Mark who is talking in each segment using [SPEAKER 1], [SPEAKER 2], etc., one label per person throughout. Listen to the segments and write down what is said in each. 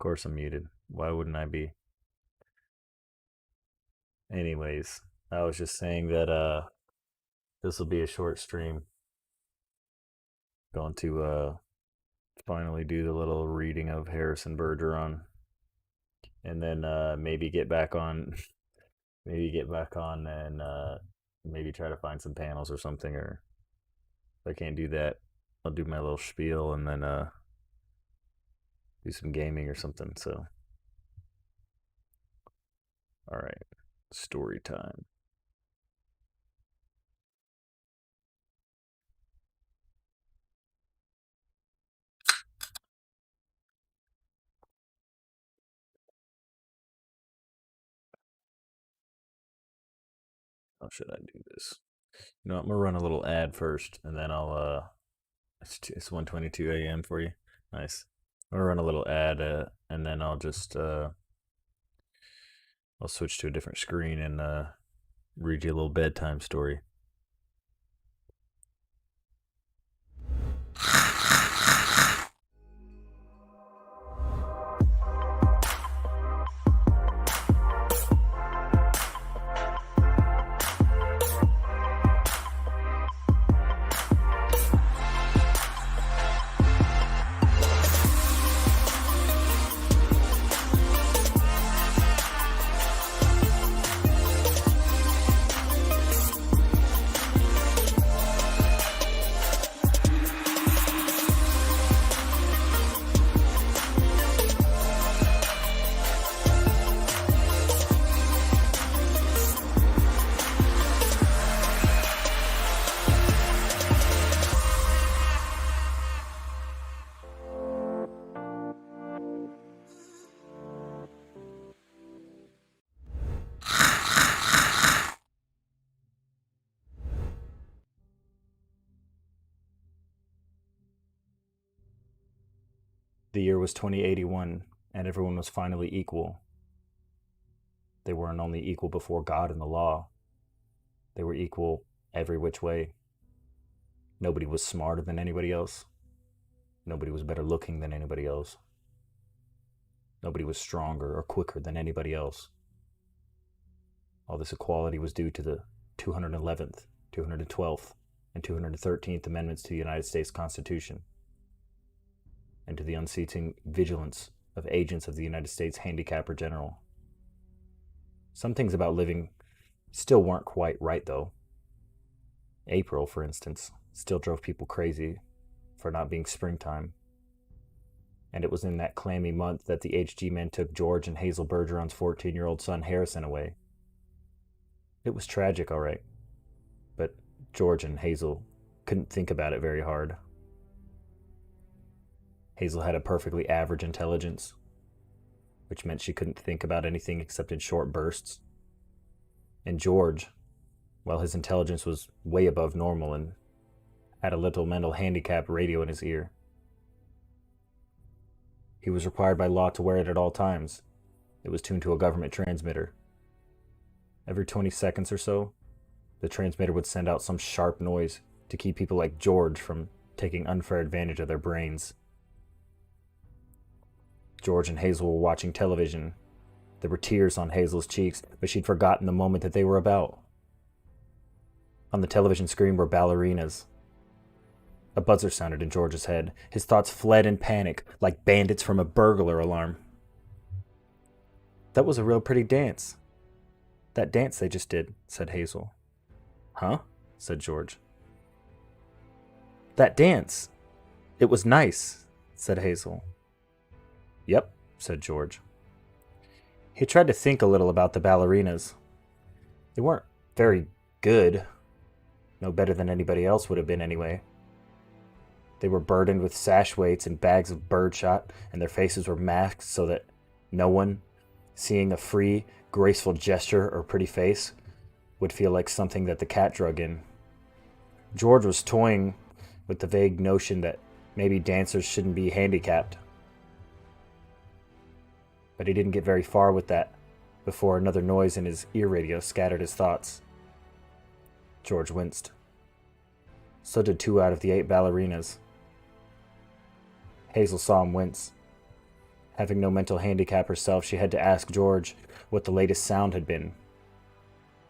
[SPEAKER 1] course I'm muted. Why wouldn't I be? Anyways, I was just saying that this will be a short stream. Going to finally do the little reading of Harrison Bergeron, and then maybe get back on, and maybe try to find some panels or something. Or if I can't do that, I'll do my little spiel and then do some gaming or something. So, all right, story time. How should I do this? You know, I'm gonna run a little ad first, and then I'll it's 1:22 a.m. for you. Nice. I'm gonna run a little ad, and then I'll just I'll switch to a different screen and read you a little bedtime story. The year was 2081, and everyone was finally equal. They weren't only equal before God and the law, they were equal every which way. Nobody was smarter than anybody else. Nobody was better looking than anybody else. Nobody was stronger or quicker than anybody else. All this equality was due to the 211th, 212th, and 213th Amendments to the United States Constitution, and to the unceasing vigilance of agents of the United States Handicapper General. Some things about living still weren't quite right, though. April, for instance, still drove people crazy for not being springtime. And it was in that clammy month that the HG men took George and Hazel Bergeron's 14-year-old son Harrison away. It was tragic, all right, but George and Hazel couldn't think about it very hard. Hazel had a perfectly average intelligence, which meant she couldn't think about anything except in short bursts. And George, well, his intelligence was way above normal and had a little mental handicap radio in his ear. He was required by law to wear it at all times. It was tuned to a government transmitter. Every 20 seconds or so, the transmitter would send out some sharp noise to keep people like George from taking unfair advantage of their brains. George and Hazel were watching television. There were tears on Hazel's cheeks, but she'd forgotten the moment that they were about. On the television screen were ballerinas. A buzzer sounded in George's head. His thoughts fled in panic, like bandits from a burglar alarm. That was a real pretty dance. That dance they just did, said Hazel. Huh? Said George. That dance. It was nice, said Hazel. Yep, said George. He tried to think a little about the ballerinas. They weren't very good. No better than anybody else would have been anyway. They were burdened with sash weights and bags of birdshot, and their faces were masked so that no one, seeing a free, graceful gesture or pretty face, would feel like something that the cat drug in. George was toying with the vague notion that maybe dancers shouldn't be handicapped. But he didn't get very far with that before another noise in his ear radio scattered his thoughts. George winced. So did 2 out of the 8 ballerinas. Hazel saw him wince, Having no mental handicap herself, she had to ask George what the latest sound had been.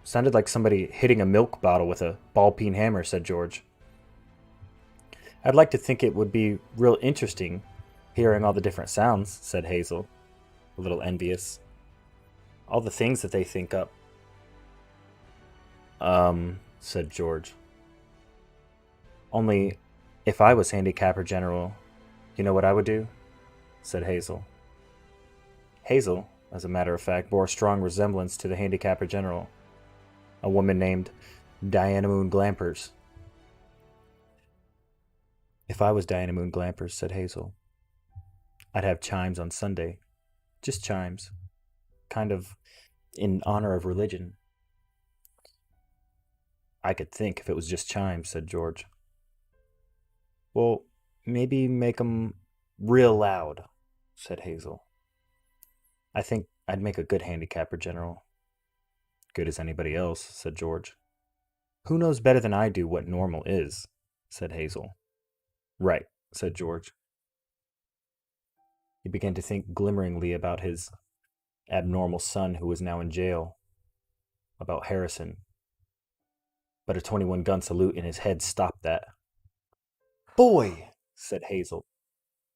[SPEAKER 1] Sounded like somebody hitting a milk bottle with a ball-peen hammer, said George. I'd like to think it would be real interesting hearing all the different sounds, said Hazel, a little envious. All the things that they think up. Said George. Only, if I was handicapper general, you know what I would do? Said Hazel. Hazel, as a matter of fact, bore a strong resemblance to the handicapper general, a woman named Diana Moon Glampers. If I was Diana Moon Glampers, said Hazel, I'd have chimes on Sunday. Just chimes. Kind of in honor of religion. I could think if it was just chimes, said George. Well, maybe make 'em real loud, said Hazel. I think I'd make a good handicapper general. Good as anybody else, said George. Who knows better than I do what normal is, said Hazel. Right, said George. He began to think glimmeringly about his abnormal son who was now in jail, about Harrison. But a 21-gun salute in his head stopped that. Boy, said Hazel,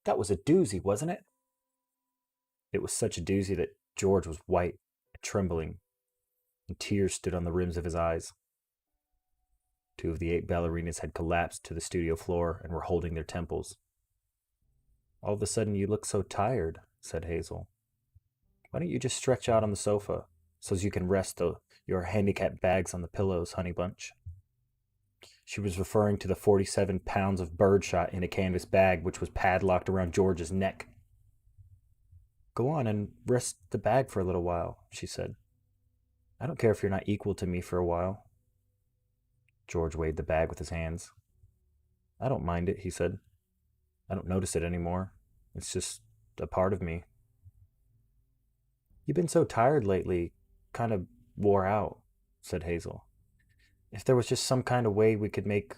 [SPEAKER 1] that was a doozy, wasn't it? It was such a doozy that George was white and trembling, and tears stood on the rims of his eyes. 2 of the 8 ballerinas had collapsed to the studio floor and were holding their temples. All of a sudden you look so tired, said Hazel. Why don't you just stretch out on the sofa so as you can rest your handicap bags on the pillows, honey bunch? She was referring to the 47 pounds of birdshot in a canvas bag which was padlocked around George's neck. Go on and rest the bag for a little while, she said. I don't care if you're not equal to me for a while. George weighed the bag with his hands. I don't mind it, he said. I don't notice it anymore. It's just a part of me. You've been so tired lately, kind of wore out, said Hazel. If there was just some kind of way we could make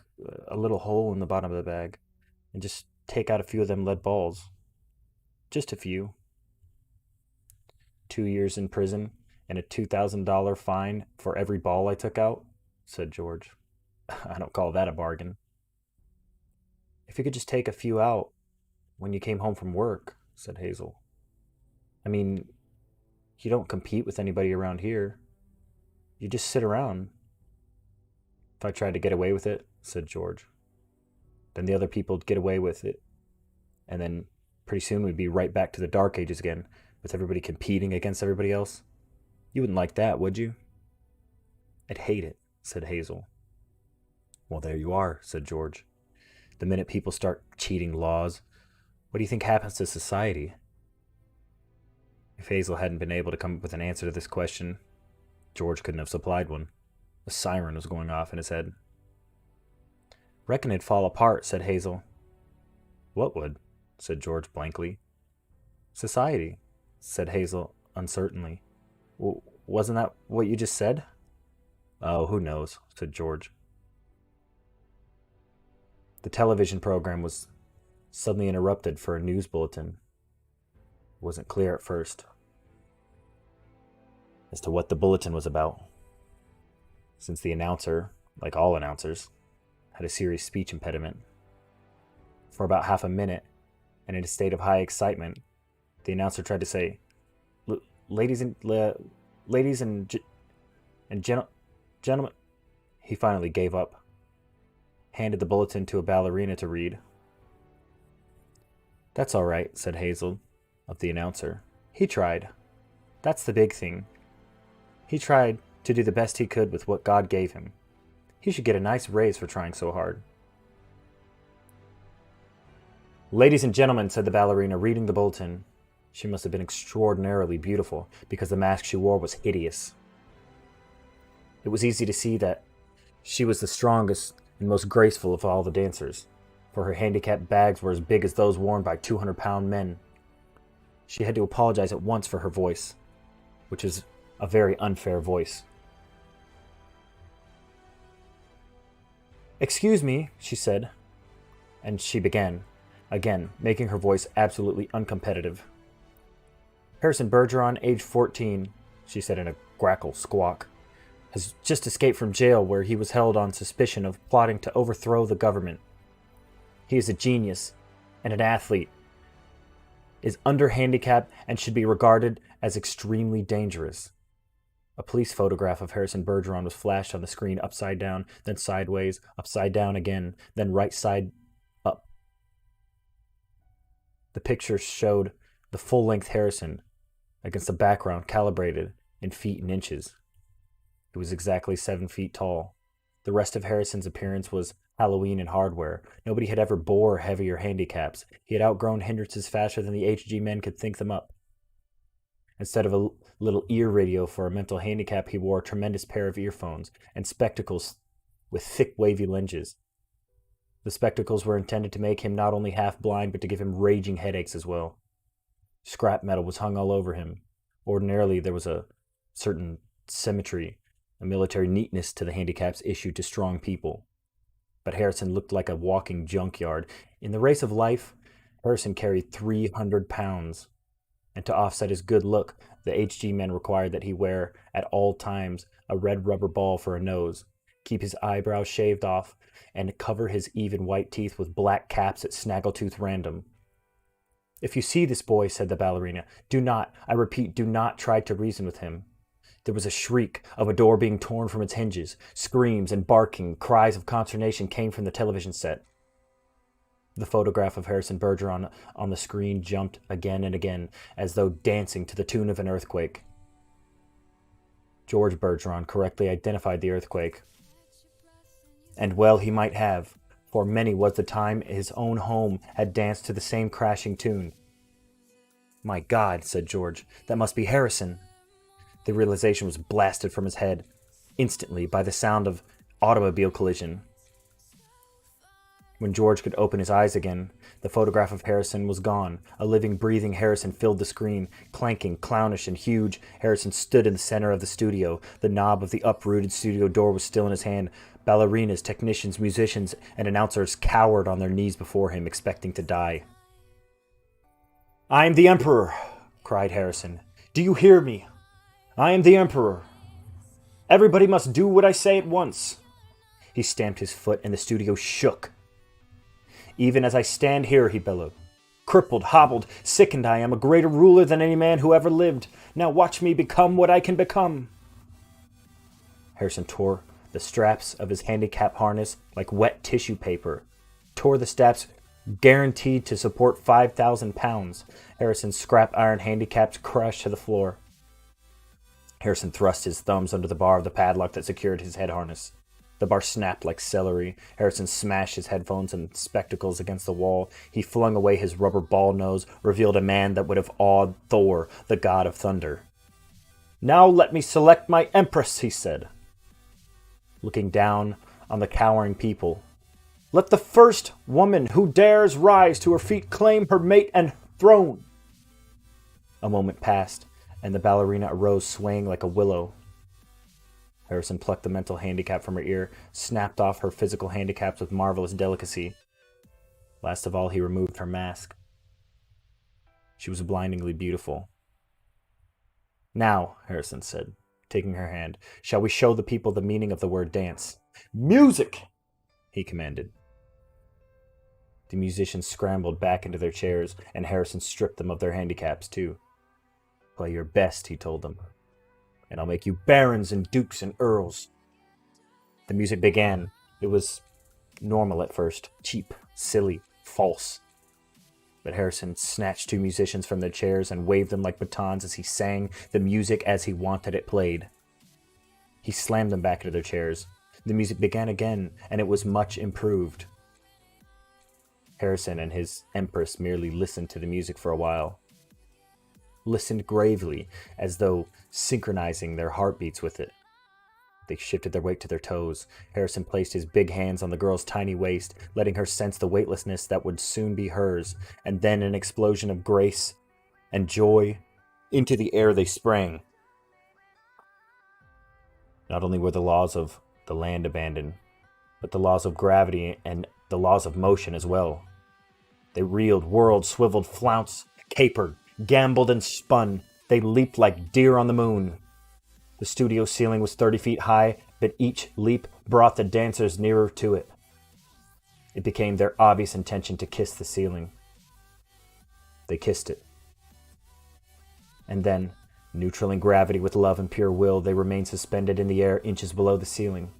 [SPEAKER 1] a little hole in the bottom of the bag and just take out a few of them lead balls. Just a few. 2 years in prison and a $2,000 fine for every ball I took out, said George. I don't call that a bargain. If you could just take a few out when you came home from work, said Hazel. I mean, you don't compete with anybody around here. You just sit around. If I tried to get away with it, said George, then the other people'd get away with it. And then pretty soon we'd be right back to the Dark Ages again, with everybody competing against everybody else. You wouldn't like that, would you? I'd hate it, said Hazel. Well, there you are, said George. The minute people start cheating laws, what do you think happens to society? If Hazel hadn't been able to come up with an answer to this question, George couldn't have supplied one. A siren was going off in his head. Reckon it'd fall apart, said Hazel. What would? Said George blankly. Society, said Hazel uncertainly. Wasn't that what you just said? Oh, who knows, said George. The television program was suddenly interrupted for a news bulletin. It wasn't clear at first as to what the bulletin was about, since the announcer, like all announcers, had a serious speech impediment. For about half a minute, and in a state of high excitement, the announcer tried to say, ladies and gentlemen. He finally gave up, handed the bulletin to a ballerina to read. That's all right, said Hazel, of the announcer. He tried. That's the big thing. He tried to do the best he could with what God gave him. He should get a nice raise for trying so hard. Ladies and gentlemen, said the ballerina, reading the bulletin. She must have been extraordinarily beautiful, because the mask she wore was hideous. It was easy to see that she was the strongest and most graceful of all the dancers, for her handicapped bags were as big as those worn by 200-pound men. She had to apologize at once for her voice, which is a very unfair voice. Excuse me, she said, and she began, again, making her voice absolutely uncompetitive. Harrison Bergeron, age 14, she said in a grackle squawk, has just escaped from jail where he was held on suspicion of plotting to overthrow the government. He is a genius and an athlete, is under-handicapped and should be regarded as extremely dangerous. A police photograph of Harrison Bergeron was flashed on the screen upside down, then sideways, upside down again, then right side up. The picture showed the full-length Harrison against a background calibrated in feet and inches. He was exactly 7 feet tall. The rest of Harrison's appearance was Halloween in hardware. Nobody had ever bore heavier handicaps. He had outgrown hindrances faster than the HG men could think them up. Instead of a little ear radio for a mental handicap, he wore a tremendous pair of earphones and spectacles with thick, wavy lenses. The spectacles were intended to make him not only half blind, but to give him raging headaches as well. Scrap metal was hung all over him. Ordinarily, there was a certain symmetry, a military neatness to the handicaps issued to strong people. But Harrison looked like a walking junkyard. In the race of life, Harrison carried 300 pounds. And to offset his good look, the HG men required that he wear, at all times, a red rubber ball for a nose, keep his eyebrows shaved off, and cover his even white teeth with black caps at snaggletooth random. "If you see this boy," said the ballerina, "do not, I repeat, do not try to reason with him." There was a shriek of a door being torn from its hinges. Screams and barking, cries of consternation came from the television set. The photograph of Harrison Bergeron on the screen jumped again and again, as though dancing to the tune of an earthquake. George Bergeron correctly identified the earthquake. And well he might have, for many was the time his own home had danced to the same crashing tune. "My God," said George, "that must be Harrison." The realization was blasted from his head instantly by the sound of automobile collision. When George could open his eyes again, the photograph of Harrison was gone. A living, breathing Harrison filled the screen. Clanking, clownish, and huge, Harrison stood in the center of the studio. The knob of the uprooted studio door was still in his hand. Ballerinas, technicians, musicians, and announcers cowered on their knees before him, expecting to die. "I am the Emperor," cried Harrison. "Do you hear me? I am the Emperor. Everybody must do what I say at once." He stamped his foot, and the studio shook. "Even as I stand here," he bellowed. "Crippled, hobbled, sickened, I am a greater ruler than any man who ever lived. Now watch me become what I can become." Harrison tore the straps of his handicap harness like wet tissue paper. Tore the straps guaranteed to support 5,000 pounds. Harrison's scrap iron handicaps crashed to the floor. Harrison thrust his thumbs under the bar of the padlock that secured his head harness. The bar snapped like celery. Harrison smashed his headphones and spectacles against the wall. He flung away his rubber ball nose, revealed a man that would have awed Thor, the god of thunder. "Now let me select my empress," he said, looking down on the cowering people. "Let the first woman who dares rise to her feet claim her mate and throne." A moment passed, and the ballerina arose swaying like a willow. Harrison plucked the mental handicap from her ear, snapped off her physical handicaps with marvelous delicacy. Last of all, he removed her mask. She was blindingly beautiful. "Now," Harrison said, taking her hand, "shall we show the people the meaning of the word dance?" "Music!" he commanded. The musicians scrambled back into their chairs, and Harrison stripped them of their handicaps, too. "Play your best," he told them, "and I'll make you barons and dukes and earls." The music began. It was normal at first, cheap, silly, false. But Harrison snatched two musicians from their chairs and waved them like batons as he sang the music as he wanted it played. He slammed them back into their chairs. The music began again, and it was much improved. Harrison and his empress merely listened to the music for a while. Listened gravely, as though synchronizing their heartbeats with it. They shifted their weight to their toes. Harrison placed his big hands on the girl's tiny waist, letting her sense the weightlessness that would soon be hers, and then an explosion of grace and joy. Into the air they sprang. Not only were the laws of the land abandoned, but the laws of gravity and the laws of motion as well. They reeled, whirled, swiveled, flounced, capered, gambled, and spun. They leaped like deer on the moon. The studio ceiling was 30 feet high, but each leap brought the dancers nearer to it. It became their obvious intention to kiss the ceiling. They kissed it. And then, neutral in gravity with love and pure will, they remained suspended in the air inches below the ceiling.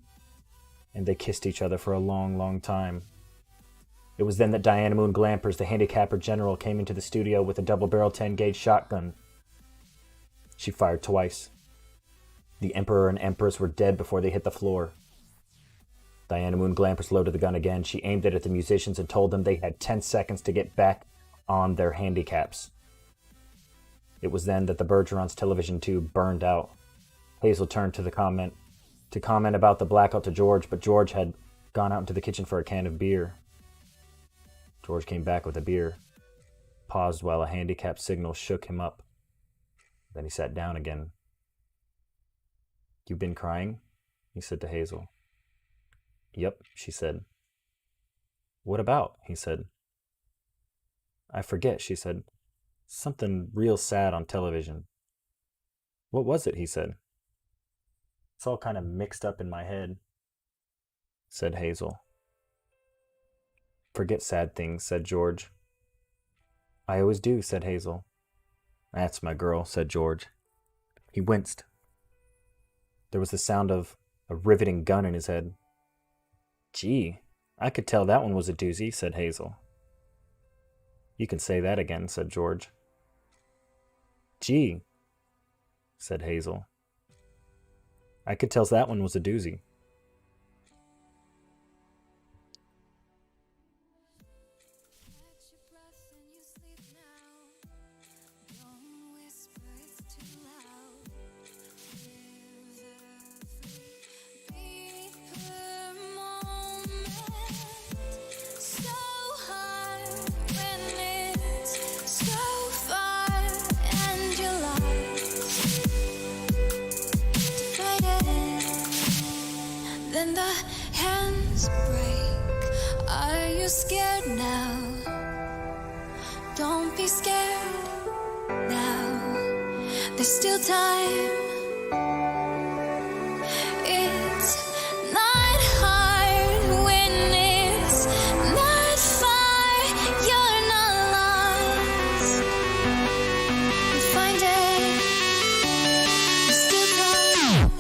[SPEAKER 1] And they kissed each other for a long, long time. It was then that Diana Moon Glampers, the handicapper general, came into the studio with a double-barrel 10-gauge shotgun. She fired twice. The Emperor and Empress were dead before they hit the floor. Diana Moon Glampers loaded the gun again. She aimed it at the musicians and told them they had 10 seconds to get back on their handicaps. It was then that the Bergeron's television tube burned out. Hazel turned to comment about the blackout to George, but George had gone out into the kitchen for a can of beer. George came back with a beer, paused while a handicap signal shook him up. Then he sat down again. "You've been crying?" he said to Hazel. "Yep," she said. "What about?" he said. "I forget," she said. "Something real sad on television." "What was it?" he said. "It's all kind of mixed up in my head," said Hazel. "Forget sad things," said George. "I always do," said Hazel. "That's my girl," said George. He winced. There was the sound of a riveting gun in his head. "Gee, I could tell that one was a doozy," said Hazel. "You can say that again," said George. "Gee," said Hazel. "I could tell that one was a doozy."
[SPEAKER 2] Then the hands break. Are you scared now? Don't be scared now. There's still time. It's not hard when it's not far. You're not lost. Find it. There's still time.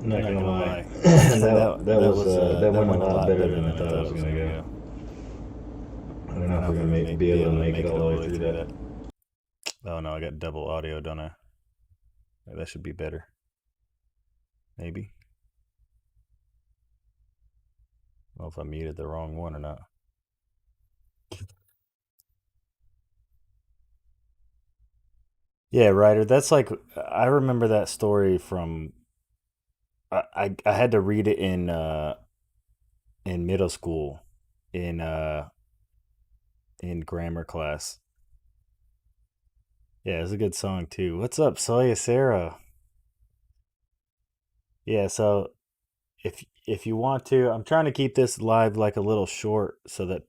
[SPEAKER 1] I'm
[SPEAKER 3] Not
[SPEAKER 1] not
[SPEAKER 3] gonna
[SPEAKER 1] gonna
[SPEAKER 3] lie,
[SPEAKER 1] lie.
[SPEAKER 3] that
[SPEAKER 1] That
[SPEAKER 3] went a
[SPEAKER 1] went a
[SPEAKER 3] lot
[SPEAKER 1] lot
[SPEAKER 3] better
[SPEAKER 1] better
[SPEAKER 3] than I
[SPEAKER 1] than I
[SPEAKER 3] thought it
[SPEAKER 1] thought
[SPEAKER 3] was
[SPEAKER 1] it was
[SPEAKER 3] gonna
[SPEAKER 1] gonna
[SPEAKER 3] go.
[SPEAKER 1] go.
[SPEAKER 3] I
[SPEAKER 1] I
[SPEAKER 3] don't know
[SPEAKER 1] don't
[SPEAKER 3] if
[SPEAKER 1] know
[SPEAKER 3] we're
[SPEAKER 1] if we're
[SPEAKER 3] gonna
[SPEAKER 1] gonna
[SPEAKER 3] be
[SPEAKER 1] be
[SPEAKER 3] able to
[SPEAKER 1] able to
[SPEAKER 3] make it
[SPEAKER 1] make it
[SPEAKER 3] all the
[SPEAKER 1] all
[SPEAKER 3] way
[SPEAKER 1] the way
[SPEAKER 3] through
[SPEAKER 1] through
[SPEAKER 3] that.
[SPEAKER 1] that. Oh no, I got double audio, don't I? That should be better. Maybe. I don't know if I muted the wrong one or not. Yeah, Ryder. That's like I remember that story from. I had to read it in middle school, in in grammar class. Yeah, it's a good song too. What's up, Soya Sarah? Yeah, so if you want to, I'm trying to keep this live like a little short so that,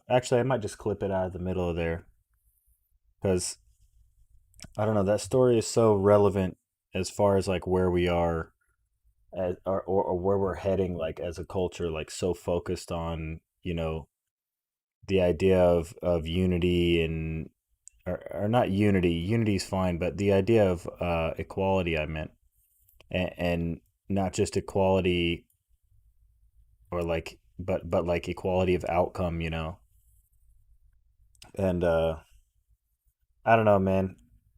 [SPEAKER 1] actually I might just clip it out of the middle of there because I don't know, that story is so relevant as far as like where we are or where we're heading like as a culture, like so focused on, the idea of unity and or not unity. Unity is fine, but the idea of equality I meant and not just equality or like but like equality of outcome, and I don't know, man.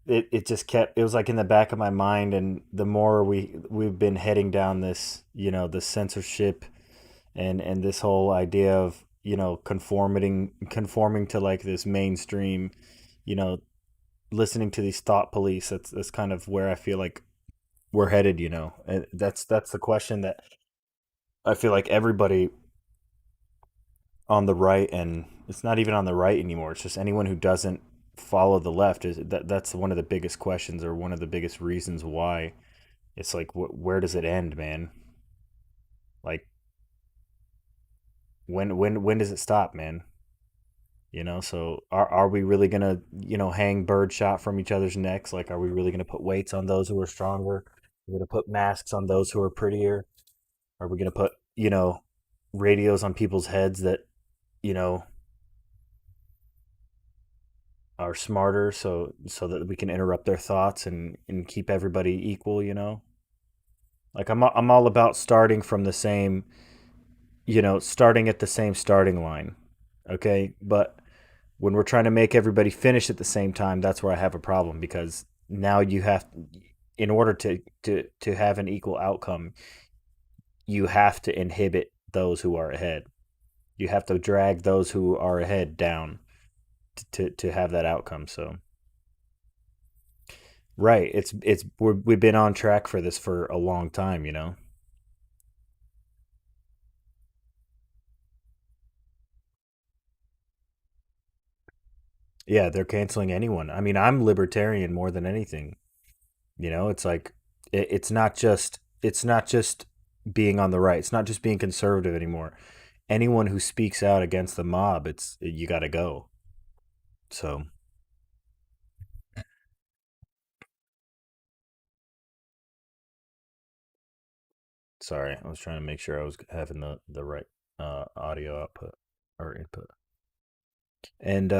[SPEAKER 1] It just kept, it was like in the back of my mind, and the more we've been heading down this, the censorship and this whole idea of, conforming to like this mainstream, you know listening to these thought police. That's kind of where I feel like we're headed, and that's the question that I feel like everybody on the right, and it's not even on the right anymore, it's just anyone who doesn't follow the left, is that's one of the biggest questions, or one of the biggest reasons why. It's like, where does it end, man? Like, when does it stop, man? So are we really gonna, hang bird shot from each other's necks? Like, are we really gonna put weights on those who are stronger? We're gonna put masks on those who are prettier? Are we gonna put, radios on people's heads that, you know are smarter, so that we can interrupt their thoughts and keep everybody equal? Like, I'm all about starting from the same, starting at the same starting line. Okay, but when we're trying to make everybody finish at the same time, that's where I have a problem, because now you have, in order to have an equal outcome, you have to inhibit those who are ahead. You have to drag those who are ahead down to have that outcome. So, right, we've been on track for this for a long time. Yeah, they're canceling anyone. I mean, I'm libertarian more than anything. It's like, it's not just being on the right. It's not just being conservative anymore. Anyone who speaks out against the mob, it's you got to go. So, sorry, I was trying to make sure I was having the right audio output or input. And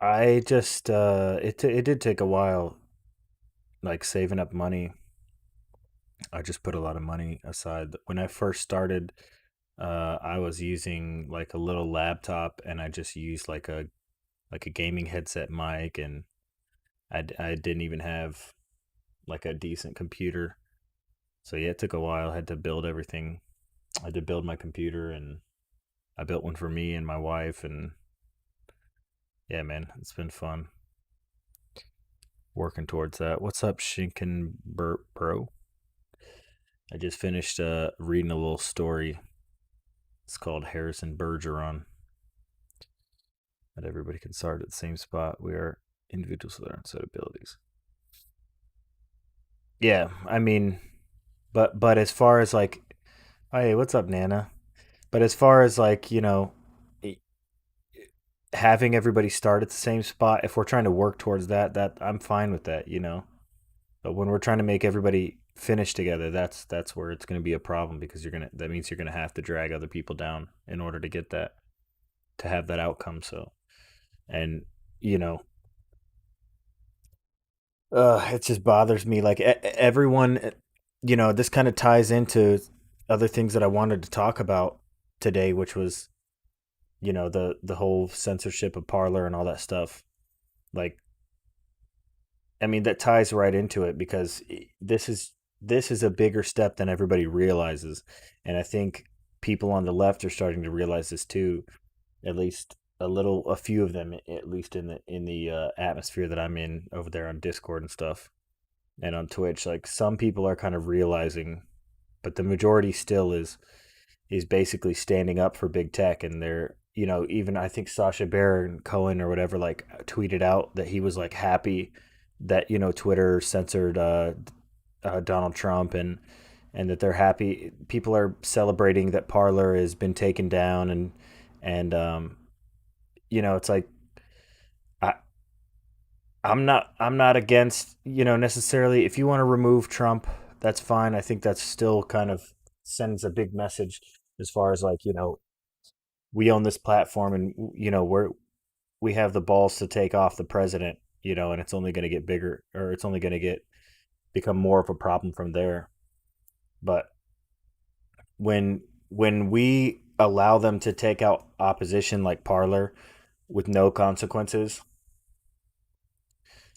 [SPEAKER 1] I just it did take a while, like saving up money. I just put a lot of money aside. When I first started, I was using like a little laptop, and I just used like a gaming headset mic, and I didn't even have like a decent computer. So yeah, it took a while. I had to build everything. I had to build my computer, and I built one for me and my wife, and yeah, man, it's been fun working towards that. What's up, Shinken Bro? I just finished reading a little story. It's called Harrison Bergeron. That everybody can start at the same spot. We are individuals with our own set of abilities. Yeah, I mean, but as far as like, hey, what's up, Nana? But as far as like, having everybody start at the same spot, if we're trying to work towards that I'm fine with that. But when we're trying to make everybody finish together, that's where it's going to be a problem, because that means you're going to have to drag other people down in order to get that, to have that outcome. So, and you know, it just bothers me. Like, everyone. this kind of ties into other things that I wanted to talk about today, which was, the whole censorship of Parler and all that stuff. Like, I mean, that ties right into it because this is a bigger step than everybody realizes, and I think people on the left are starting to realize this too. At least a few of them, at least in the atmosphere that I'm in over there on Discord and stuff, and on Twitch. Like some people are kind of realizing, but the majority still is basically standing up for big tech, and they're even I think Sasha Baron Cohen or whatever like tweeted out that he was like happy that Twitter censored Donald Trump, and that they're happy people are celebrating that Parler has been taken down, and it's like I I'm not against necessarily if you want to remove Trump, that's fine. I think that's still kind of sends a big message as far as like we own this platform, and we have the balls to take off the president, and it's only going to get bigger, or it's only going to get become more of a problem from there. But when we allow them to take out opposition like Parler with no consequences,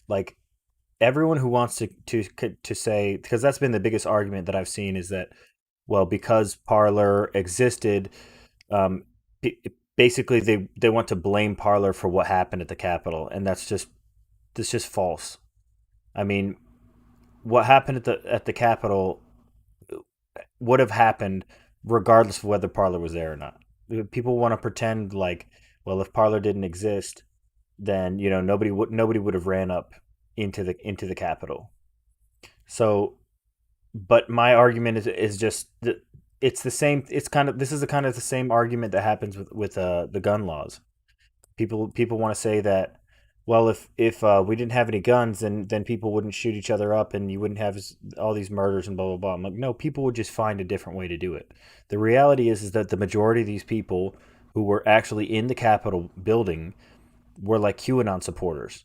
[SPEAKER 1] like everyone who wants to say, because that's been the biggest argument that I've seen, is that, well, because Parler existed, um, basically they want to blame Parler for what happened at the Capitol, and that's just false. I mean, what happened at the Capitol would have happened regardless of whether Parler was there or not. People want to pretend like, well, if Parler didn't exist, then nobody would have ran up into the Capitol. So, but my argument is just that it's the same. It's kind of this is the kind of the same argument that happens with the gun laws. People want to say that, well, if we didn't have any guns, then people wouldn't shoot each other up, and you wouldn't have all these murders and blah blah blah. I'm like, no, people would just find a different way to do it. The reality is that the majority of these people who were actually in the Capitol building were like QAnon supporters.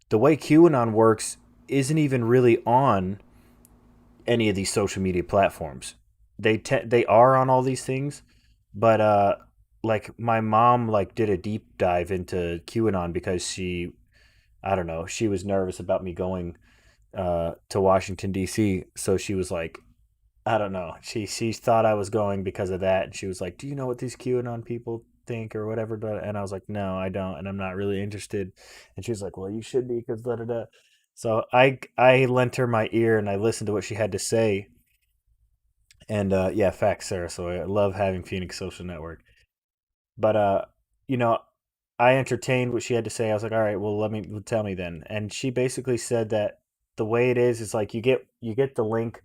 [SPEAKER 1] The way QAnon works isn't even really on any of these social media platforms. They are on all these things, but like my mom like did a deep dive into QAnon because I don't know, she was nervous about me going to Washington D.C. So she was like, I don't know, she thought I was going because of that, and she was like, "Do you know what these QAnon people think or whatever?" And I was like, "No, I don't, and I'm not really interested." And she was like, "Well, you should be because da da da." So I lent her my ear and I listened to what she had to say, and yeah, facts, Sarah. So I love having Phoenix Social Network, but you know, I entertained what she had to say. I was like, all right, well, tell me then. And she basically said that the way it is like you get the link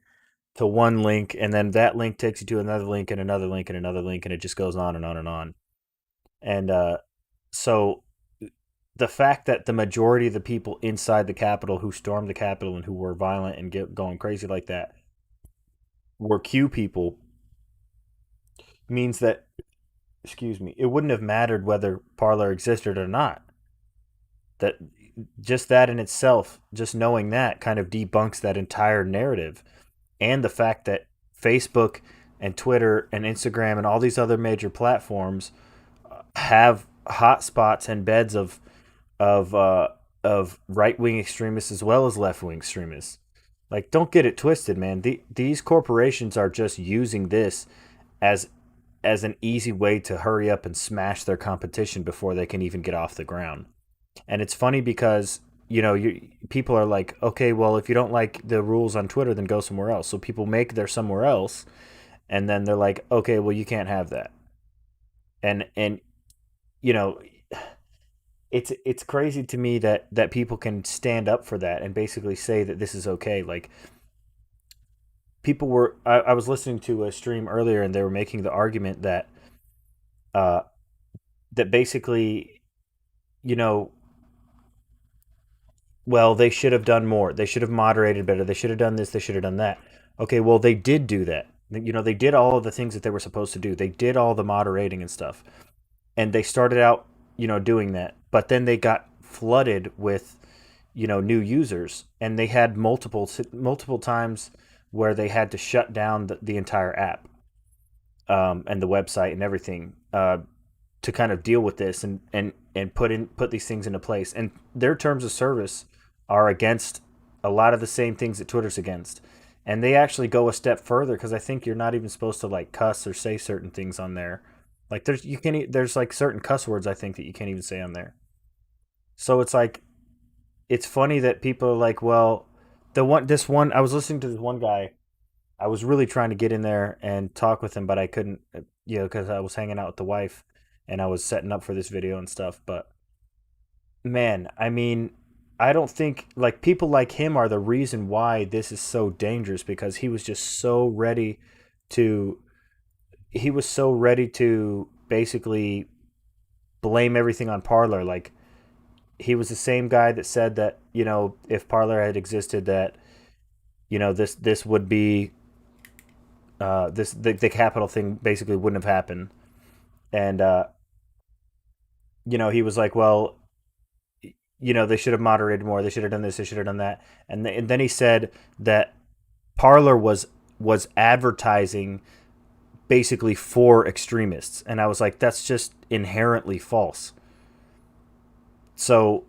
[SPEAKER 1] to one link, and then that link takes you to another link and another link and another link, and it just goes on and on and on. And so the fact that the majority of the people inside the Capitol who stormed the Capitol and who were violent and going crazy like that were Q people means that, excuse me, it wouldn't have mattered whether Parler existed or not. That just that in itself, just knowing that kind of debunks that entire narrative, and the fact that Facebook and Twitter and Instagram and all these other major platforms have hotspots and beds of of right wing extremists as well as left wing extremists. Like, don't get it twisted, man. These corporations are just using this as an easy way to hurry up and smash their competition before they can even get off the ground. And it's funny because people are like, okay, well, if you don't like the rules on Twitter, then go somewhere else. So people make their somewhere else, and then they're like, okay, well, you can't have that. And you know, it's crazy to me that people can stand up for that and basically say that this is okay. Like I was listening to a stream earlier, and they were making the argument that uh that basically, you know, well, they should have done more. They should have moderated better. They should have done this. They should have done that. Okay, well, they did do that. They did all of the things that they were supposed to do. They did all the moderating and stuff. And they started out, doing that. But then they got flooded with, new users. And they had multiple times where they had to shut down the entire app, and the website and everything, to kind of deal with this and put these things into place. And their terms of service are against a lot of the same things that Twitter's against. And they actually go a step further, because I think you're not even supposed to like cuss or say certain things on there. Like there's like certain cuss words I think that you can't even say on there. So it's like, it's funny that people are like, well, the one this one I was listening to this one guy. I was really trying to get in there and talk with him, but I couldn't, because I was hanging out with the wife and I was setting up for this video and stuff. But man, I mean, I don't think like people like him are the reason why this is so dangerous, because he was just so ready to, he was so ready to basically blame everything on Parlor. Like, he was the same guy that said that, if Parlor had existed, that, this would be, the capital thing basically wouldn't have happened. And he was like, well, they should have moderated more, they should have done this, they should have done that. And then he said that Parlor was advertising basically for extremists, and I was like, that's just inherently false. So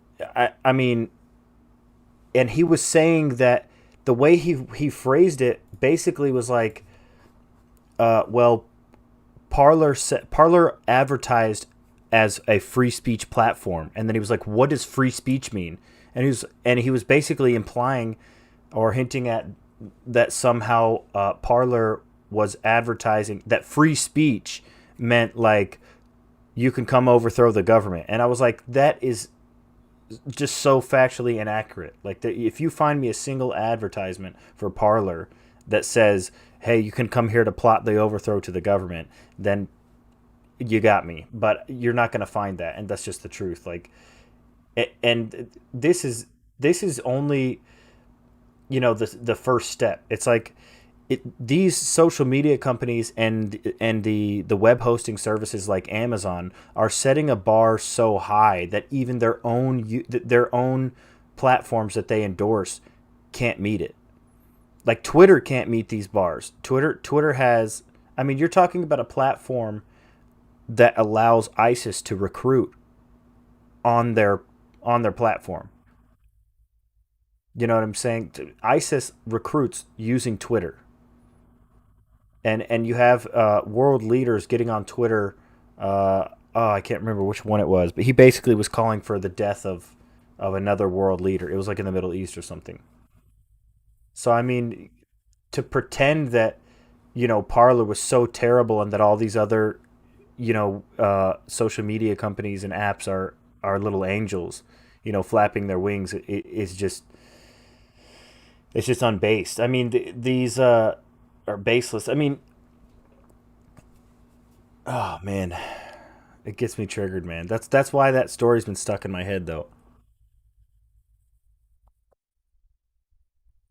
[SPEAKER 1] I mean, and he was saying that the way he phrased it basically was like, well, Parlor advertised as a free speech platform, and then he was like, "What does free speech mean?" And he was basically implying or hinting at that somehow Parlor was advertising that free speech meant like you can come overthrow the government, and I was like, that is just so factually inaccurate. Like, if you find me a single advertisement for Parlor that says, "Hey, you can come here to plot the overthrow to the government," then you got me. But you're not going to find that, and that's just the truth. Like, and this is only, the first step. It's like, these social media companies and the web hosting services like Amazon are setting a bar so high that even their own platforms that they endorse can't meet it. Like, Twitter can't meet these bars. Twitter has, I mean, you're talking about a platform that allows ISIS to recruit on their platform. You know what I'm saying? ISIS recruits using Twitter. And you have world leaders getting on Twitter. I can't remember which one it was, but he basically was calling for the death of another world leader. It was like in the Middle East or something. So I mean, to pretend that Parler was so terrible and that all these other social media companies and apps are little angels, flapping their wings, it's just unbased. I mean, these are baseless. I mean, oh man, it gets me triggered, man. That's why that story's been stuck in my head, though.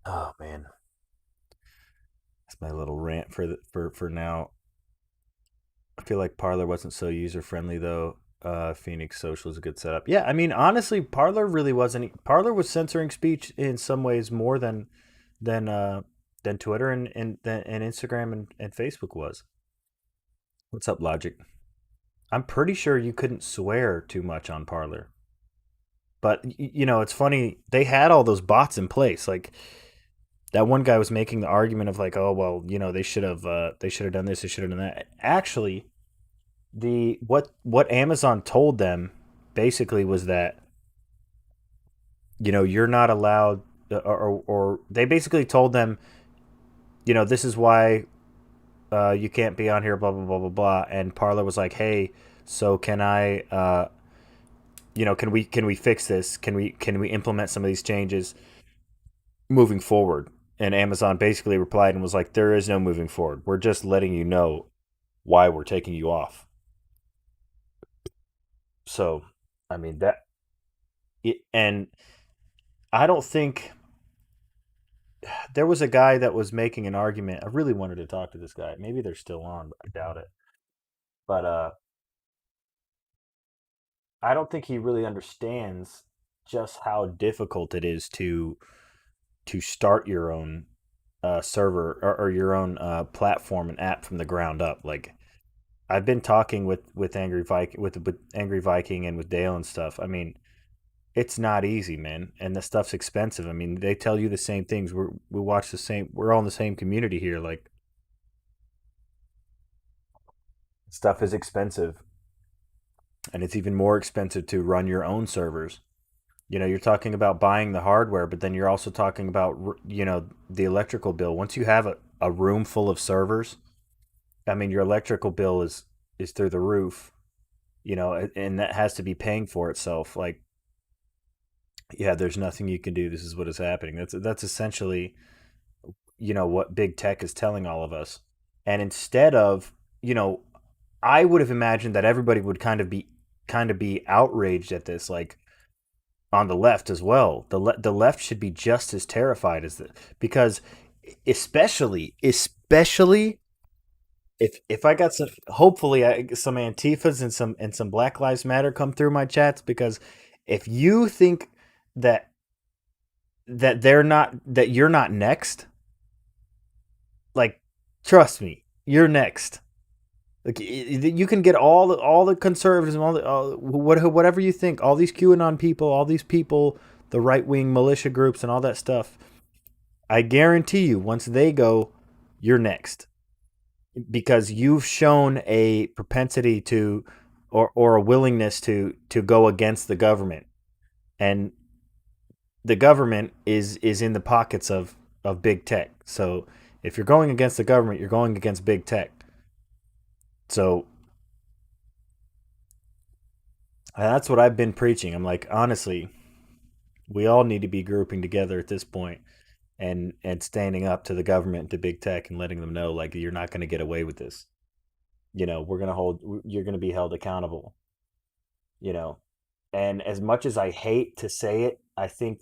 [SPEAKER 1] Oh man, that's my little rant for now. I feel like Parlor wasn't so user friendly though. Phoenix Social is a good setup. Yeah, I mean, honestly, Parlor really wasn't. Parlor was censoring speech in some ways more than uh, than Twitter and Instagram and Facebook was. What's up, Logic? I'm pretty sure you couldn't swear too much on Parlor. But it's funny, they had all those bots in place. Like, that one guy was making the argument of like, oh well, they should have done this, they should have done that. Actually, the what Amazon told them basically was that you're not allowed, or they basically told them, this is why you can't be on here, blah blah blah blah blah. And Parler was like, hey, so can I, can we fix this? Can we implement some of these changes moving forward? And Amazon basically replied and was like, there is no moving forward. We're just letting you know why we're taking you off. So, I mean, and I don't think there was a guy that was making an argument. I really wanted to talk to this guy. Maybe they're still on, but I doubt it. But I don't think he really understands just how difficult it is to start your own. server or your own platform and app from the ground up. Like I've been talking with Angry Viking with Angry Viking and with Dale and stuff. I mean, it's not easy, man, and the stuff's expensive. I mean, they tell you the same things. We watch the same. We're all in the same community here. Like stuff is expensive, and it's even more expensive to run your own servers. You're talking about buying the hardware, but then you're also talking about the electrical bill. Once you have a room full of servers, I mean, your electrical bill is through the roof. And that has to be paying for itself. Like, yeah, there's nothing you can do. This is what is happening. That's essentially what big tech is telling all of us. And instead of I would have imagined that everybody would kind of be outraged at this, like on the left as well. The left should be just as terrified as the because especially if I got some, hopefully some Antifas and some Black Lives Matter come through my chats, because if you think that you're not next, like, trust me, you're next. Like, you can get all the conservatives and whatever you think, all these QAnon people, all these people, the right wing militia groups and all that stuff. I guarantee you, once they go, you're next, because you've shown a propensity to, or a willingness to go against the government, and the government is in the pockets of big tech. So if you're going against the government, you're going against big tech. So that's what I've been preaching. I'm like, honestly, we all need to be grouping together at this point and standing up to the government, to big tech, and letting them know, like, you're not going to get away with this. You're going to be held accountable. You know, and as much as I hate to say it, I think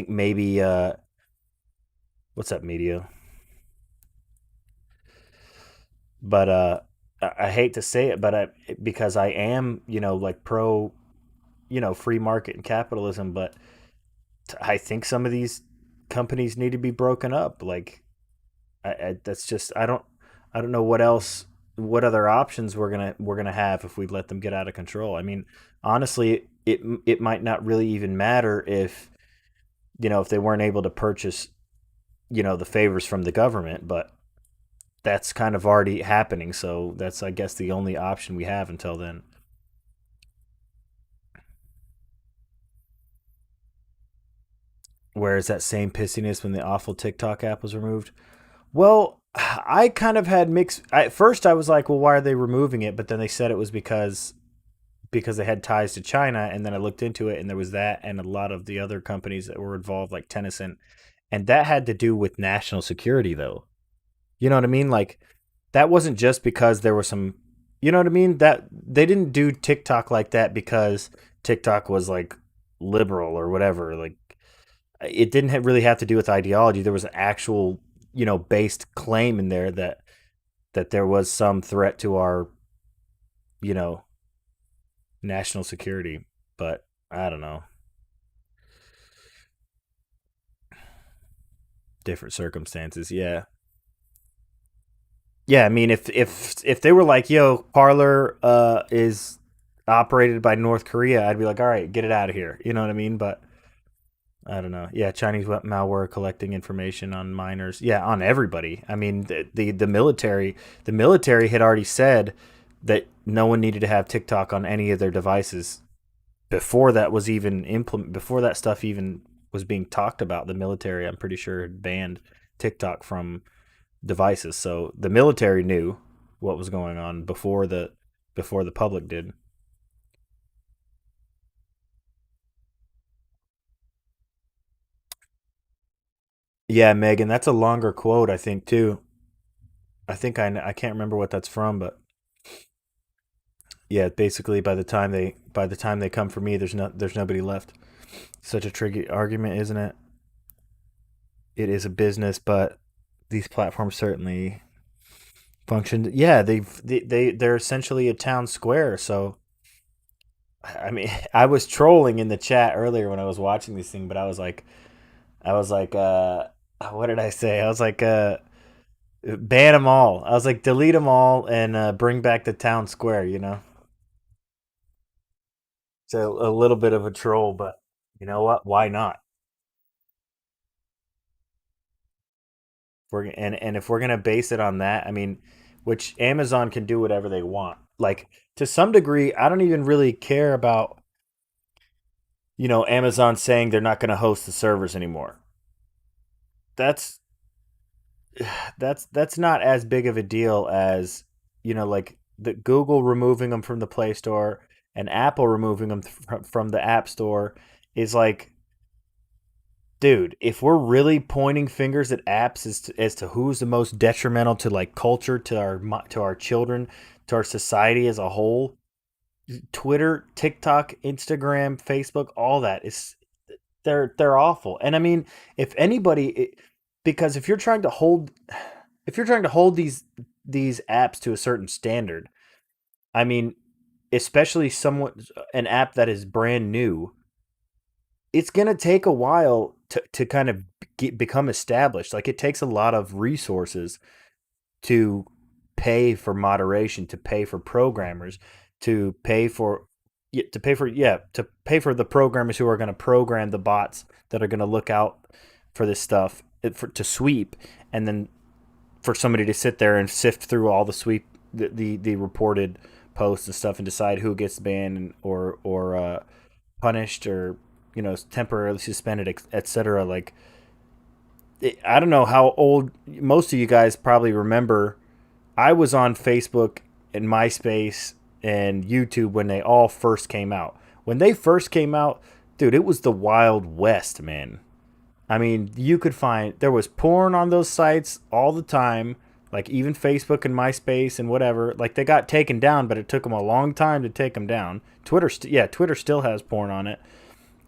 [SPEAKER 1] maybe what's up, media? But I hate to say it, but because I am, like, pro, free market and capitalism, but I think some of these companies need to be broken up. Like, that's just, I don't know what other options we're gonna have if we let them get out of control. I mean, honestly, it might not really even matter if they weren't able to purchase the favors from the government, but that's kind of already happening. So that's, I guess, the only option we have until then. Whereas that same pissiness when the awful TikTok app was removed. Well, I kind of had mixed. At first, I was like, "Well, why are they removing it?" But then they said it was because they had ties to China, and then I looked into it, and there was that, and a lot of the other companies that were involved, like Tennyson, and that had to do with national security, though. You know what I mean? Like, that wasn't just because there was some. You know what I mean? That they didn't do TikTok like that because TikTok was, like, liberal or whatever. Like, it didn't really have to do with ideology. There was an actual, based claim in there that there was some threat to our, you know, national security. But I don't know, different circumstances. Yeah, yeah. I mean, if they were like, "Yo, Parlor is operated by North Korea," I'd be like, "All right, get it out of here." You know what I mean? But I don't know. Yeah, Chinese malware collecting information on minors. Yeah, on everybody. I mean, the military had already said that no one needed to have TikTok on any of their devices before that was even before that stuff even was being talked about. The military, I'm pretty sure, had banned TikTok from devices. So the military knew what was going on before the public did. Yeah, Megan, that's a longer quote, I think, too. I can't remember what that's from, but yeah, basically, by the time they come for me, there's nobody left. Such a tricky argument, isn't it? It is a business, but these platforms certainly function. Yeah, they're essentially a town square. So I mean, I was trolling in the chat earlier when I was watching this thing, but I was like, what did I say? I was like, ban them all. I was like, delete them all and bring back the town square. It's a little bit of a troll, but you know what? Why not? And if we're gonna base it on that, I mean, which Amazon can do whatever they want. Like to some degree, I don't even really care about Amazon saying they're not going to host the servers anymore. That's that's not as big of a deal as like the Google removing them from the Play Store and Apple removing them from the App Store is like, dude, if we're really pointing fingers at apps as to who's the most detrimental to like culture, to our children, to our society as a whole, Twitter, TikTok, Instagram, Facebook, all that is they're awful. And I mean, if anybody, because if you're trying to hold these apps to a certain standard, I mean, especially an app that is brand new, it's gonna take a while to kind of become established. Like it takes a lot of resources to pay for moderation, to pay for programmers, to pay for to pay for the programmers who are going to program the bots that are going to look out for this stuff to sweep, and then for somebody to sit there and sift through all the reported posts and stuff and decide who gets banned or punished or temporarily suspended, etc. Like I don't know how old most of you guys probably remember. I was on Facebook and MySpace and YouTube when they all first came out. When they first came out, dude, it was the Wild West, man. I mean, there was porn on those sites all the time, like even Facebook and MySpace and whatever. Like they got taken down, but it took them a long time to take them down. Twitter still has porn on it.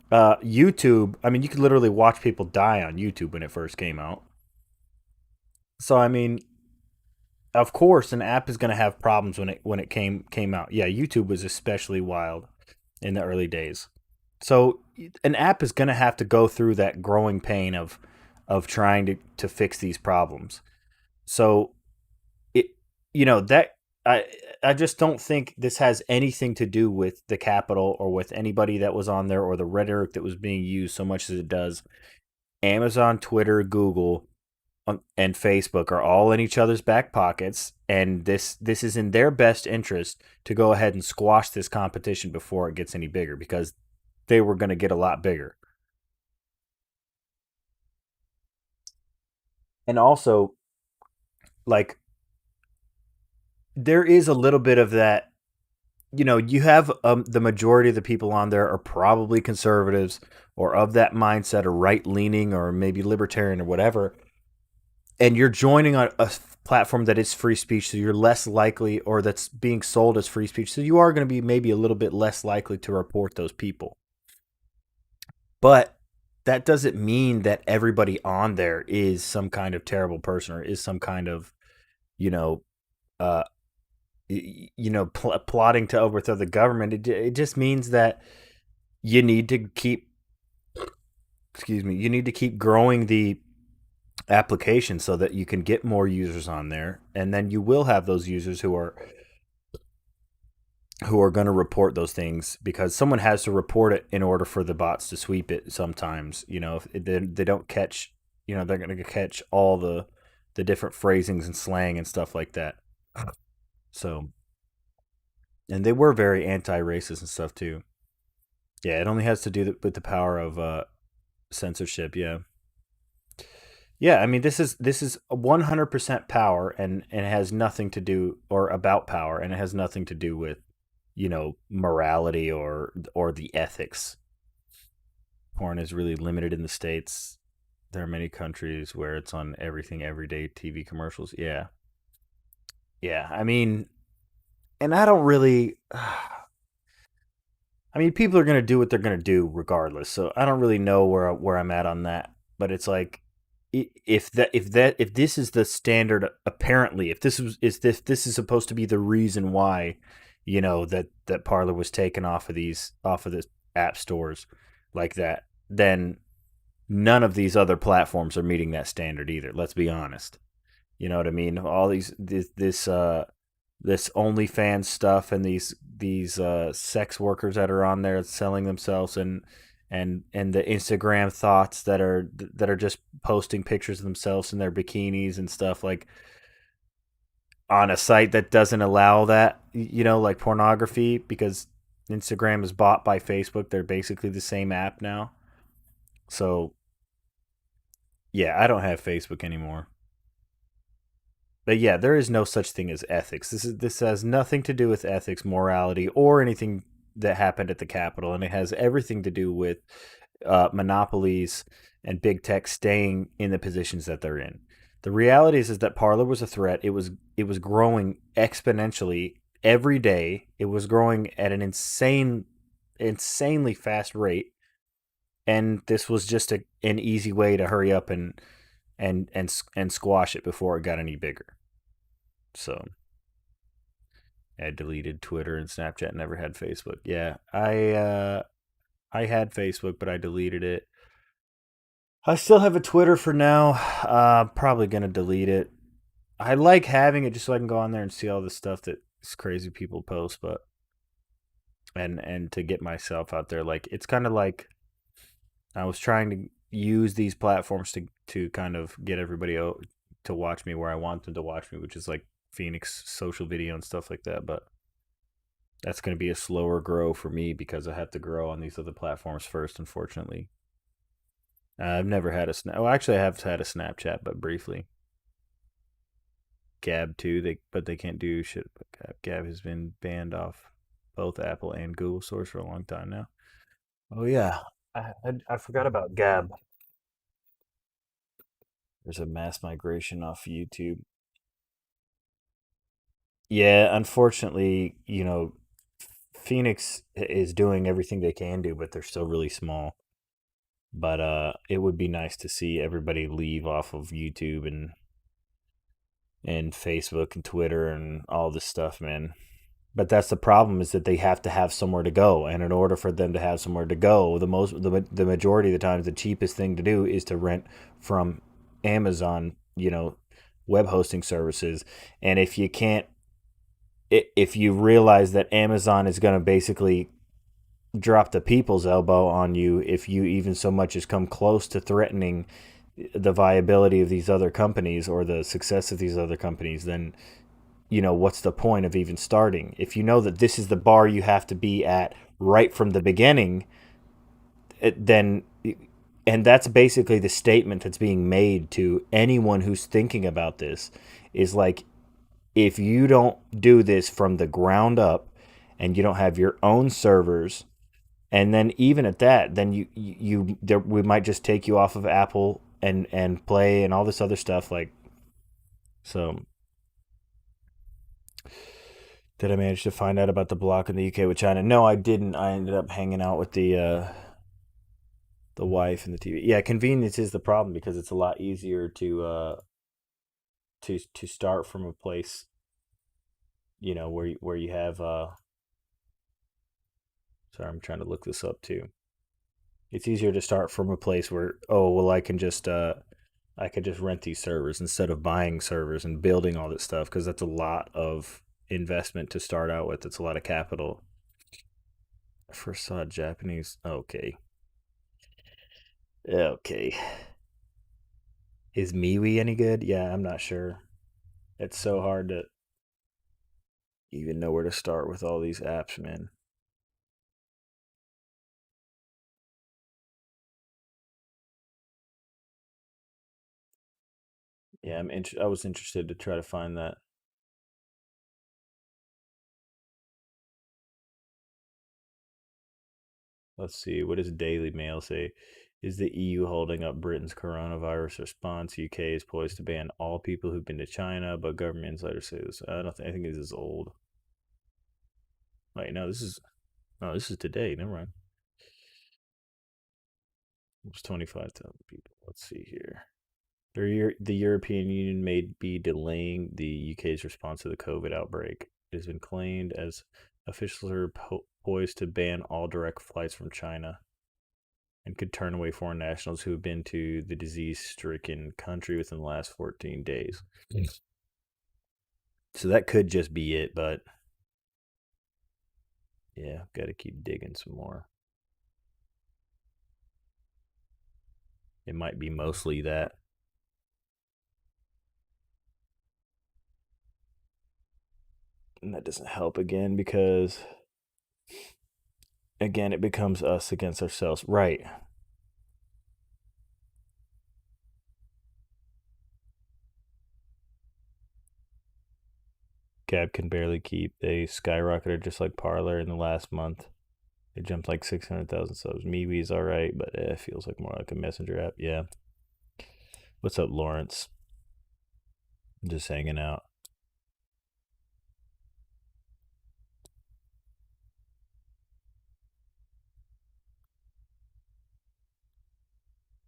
[SPEAKER 1] YouTube, I mean, you could literally watch people die on YouTube when it first came out. So I mean, of course, an app is going to have problems when it came out. Yeah, YouTube was especially wild in the early days. So an app is going to have to go through that growing pain of trying to fix these problems. So it that I I just don't think this has anything to do with the Capitol or with anybody that was on there or the rhetoric that was being used so much as it does Amazon, Twitter, Google, and Facebook are all in each other's back pockets, and this is in their best interest to go ahead and squash this competition before it gets any bigger because they were going to get a lot bigger. And also, like, there is a little bit of that. You have the majority of the people on there are probably conservatives or of that mindset or right leaning or maybe libertarian or whatever, and you're joining a platform that is free speech, so you're less likely, or that's being sold as free speech, so you are going to be maybe a little bit less likely to report those people. But that doesn't mean that everybody on there is some kind of terrible person or is some kind of, you know, uh, plotting to overthrow the government. It just means that you need to keep, excuse me, you need to keep growing the application so that you can get more users on there, and then you will have those users who are going to report those things because someone has to report it in order for the bots to sweep it. Sometimes if they don't catch, they're going to catch all the different phrasings and slang and stuff like that. So, and they were very anti-racist and stuff too. Yeah, it only has to do with the power of censorship. Yeah. Yeah, I mean this is 100% power, and it has nothing to do or about power, and it has nothing to do with morality or the ethics. Porn is really limited in the states. There are many countries where it's on everything, everyday TV commercials. Yeah, yeah. I mean, and I don't really. I mean, people are gonna do what they're gonna do regardless. So I don't really know where I'm at on that. But it's like, if this is the standard, apparently, if this is supposed to be the reason why, that Parler was taken off of the app stores like that, then none of these other platforms are meeting that standard either. Let's be honest. You know what I mean? All this OnlyFans stuff and these sex workers that are on there selling themselves and the Instagram thoughts that are just posting pictures of themselves in their bikinis and stuff like on a site that doesn't allow that, like pornography because Instagram is bought by Facebook. They're basically the same app now. So, yeah, I don't have Facebook anymore. But yeah, there is no such thing as ethics. This has nothing to do with ethics, morality, or anything that happened at the Capitol, and it has everything to do with monopolies and big tech staying in the positions that they're in. The reality is that Parler was a threat. It was growing exponentially every day. It was growing at an insanely fast rate, and this was just an easy way to hurry up and squash it before it got any bigger. So I deleted Twitter and Snapchat. Never had Facebook. Yeah, I had Facebook, but I deleted it. I still have a Twitter for now. Probably gonna delete it. I like having it just so I can go on there and see all the stuff that crazy people post, but and to get myself out there. Like it's kind of like I was trying to use these platforms to kind of get everybody to watch me where I want them to watch me, which is like Phoenix social video and stuff like that. But that's going to be a slower grow for me because I have to grow on these other platforms first, unfortunately. I've never had a Snap. Well, actually, I have had a Snapchat, but briefly. Gab too, but they can't do shit. Gab has been banned off both Apple and Google Source for a long time now. Oh yeah, I forgot about Gab. There's a mass migration off YouTube. Yeah, unfortunately, Phoenix is doing everything they can do, but they're still really small. But it would be nice to see everybody leave off of YouTube and Facebook and Twitter and all this stuff, man. But that's the problem is that they have to have somewhere to go, and in order for them to have somewhere to go, the majority of the times the cheapest thing to do is to rent from Amazon, web hosting services. And if you realize that Amazon is going to basically drop the people's elbow on you if you even so much as come close to threatening the viability of these other companies or the success of these other companies, then what's the point of even starting? If you know that this is the bar you have to be at right from the beginning, then and that's basically the statement that's being made to anyone who's thinking about this is like, if you don't do this from the ground up and you don't have your own servers, and then even at that, then we might just take you off of Apple and Play and all this other stuff. Like, so did I manage to find out about the block in the UK with China? No, I didn't. I ended up hanging out with the wife and the TV. Yeah, convenience is the problem because it's a lot easier to start from a place, where you have. Sorry, I'm trying to look this up too. It's easier to start from a place where, oh well, I could just rent these servers instead of buying servers and building all this stuff because that's a lot of investment to start out with. It's a lot of capital. I first saw Japanese. Okay. Okay. Is MeWe any good? Yeah, I'm not sure. It's so hard to even know where to start with all these apps, man. Yeah, I was interested to try to find that. Let's see. What does Daily Mail say? Is the EU holding up Britain's coronavirus response? UK is poised to ban all people who've been to China, but government insiders say this. I don't think. I think this is old. Wait, no, this is today. Never mind. It was 25,000 people. Let's see here. The European Union may be delaying the UK's response to the COVID outbreak. It has been claimed as officials are poised to ban all direct flights from China. and could turn away foreign nationals who have been to the disease-stricken country within the last 14 days. So that could just be it, but yeah, got to keep digging some more. It might be mostly that. And that doesn't help again because, again, it becomes us against ourselves. Right. Gab can barely keep. They skyrocketed just like Parlor in the last month. They jumped like 600,000 subs. MeWe's all right, but it feels like more like a messenger app. Yeah. What's up, Lawrence? I'm just hanging out.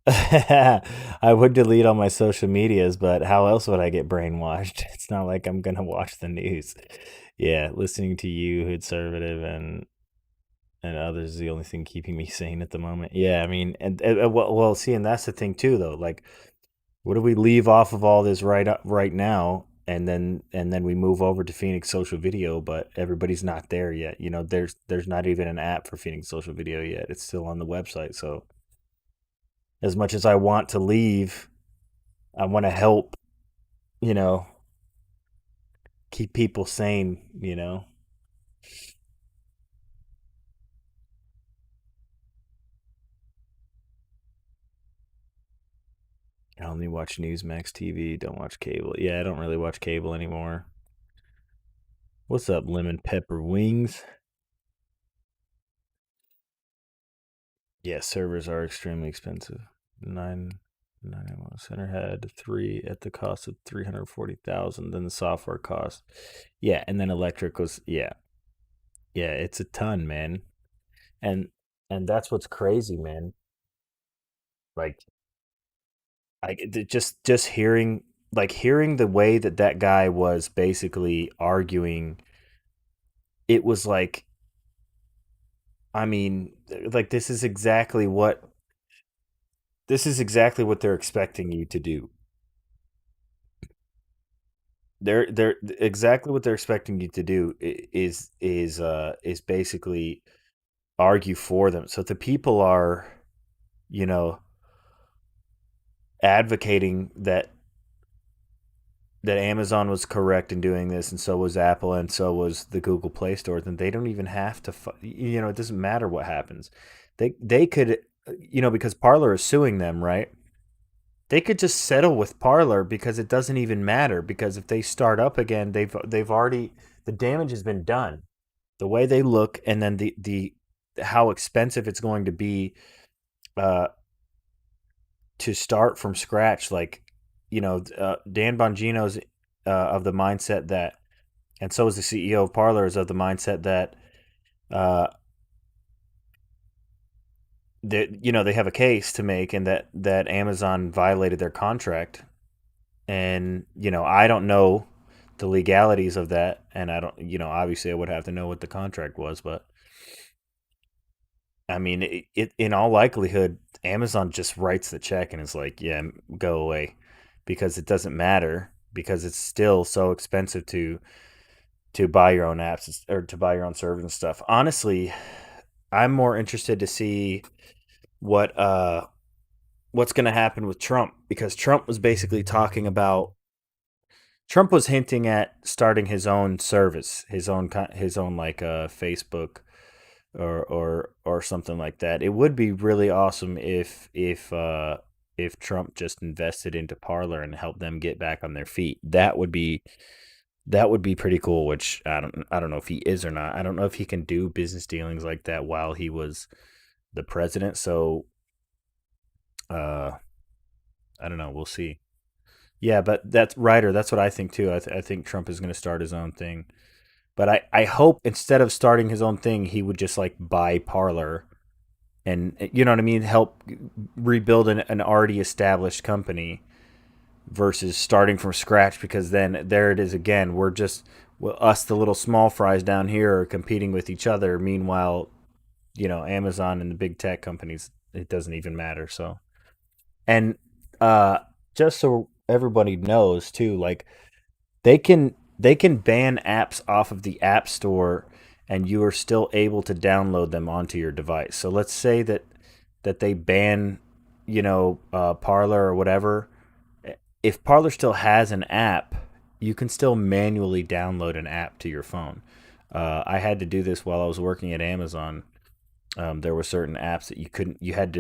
[SPEAKER 1] I would delete all my social medias, but how else would I get brainwashed? It's not like I'm gonna watch the news. Yeah, listening to you, Hoodservative, and others is the only thing keeping me sane at the moment. Yeah, I mean, well, see, and that's the thing too, though. Like, what do we leave off of all this right now, and then we move over to Phoenix Social Video, but everybody's not there yet. You know, there's not even an app for Phoenix Social Video yet. It's still on the website. So as much as I want to leave, I want to help. You know, keep people sane. You know. I only watch Newsmax TV. Don't watch cable. Yeah, I don't really watch cable anymore. What's up, lemon pepper wings? Yeah, servers are extremely expensive. 991 center had 3 at the cost of 340,000. Then the software cost. Yeah, and then electric was yeah, it's a ton, man. And that's what's crazy, man. Like just hearing hearing the way that guy was basically arguing, it was like, I mean, like this is exactly what they're expecting you to do. They're exactly what they're expecting you to do is basically argue for them. So the people are, you know, advocating that Amazon was correct in doing this, and so was Apple, and so was the Google Play Store. Then they don't even have to, you know, it doesn't matter what happens. They could, you know, because Parler is suing them, right? They could just settle with Parler because it doesn't even matter. Because if they start up again, they've already, the damage has been done. The way they look, and then the how expensive it's going to be uh, to start from scratch. Like, you know, Dan Bongino's of the mindset that, and so is the CEO of Parler, is of the mindset that uh, that, you know, they have a case to make, and that Amazon violated their contract. And, you know, I don't know the legalities of that, and I don't, you know, obviously I would have to know what the contract was, but I mean, in all likelihood, Amazon just writes the check and is like, yeah, go away, because it doesn't matter, because it's still so expensive to buy your own apps or to buy your own servers and stuff. Honestly, I'm more interested to see what what's going to happen with Trump, because Trump was basically talking about, Trump was hinting at starting his own service, his own like Facebook or something like that. It would be really awesome if Trump just invested into Parler and helped them get back on their feet. That would be pretty cool, which I don't know if he is or not. I don't know if he can do business dealings like that while he was the president. So I don't know, we'll see. Yeah, but that's Ryder. That's what I think too. I think Trump is going to start his own thing. But I hope instead of starting his own thing, he would just like buy Parler and, you know what I mean, help rebuild an already established company versus starting from scratch. Because then there it is again. We're just, well, us, the little small fries down here, are competing with each other. Meanwhile, you know, Amazon and the big tech companies, it doesn't even matter. So, and uh, just so everybody knows too, like they can ban apps off of the App Store, and you are still able to download them onto your device. So let's say that they ban, Parlor or whatever. If Parlor still has an app, you can still manually download an app to your phone. I had to do this while I was working at Amazon. There were certain apps that you couldn't. You had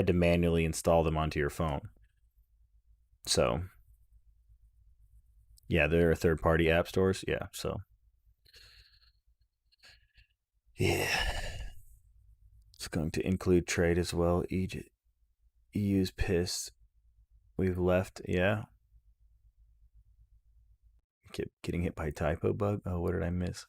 [SPEAKER 1] to manually install them onto your phone. So yeah, there are third party app stores. Yeah. So yeah, it's going to include trade as well. Egypt, EU's pissed. We've left. Yeah. Kept getting hit by typo bug. Oh, what did I miss?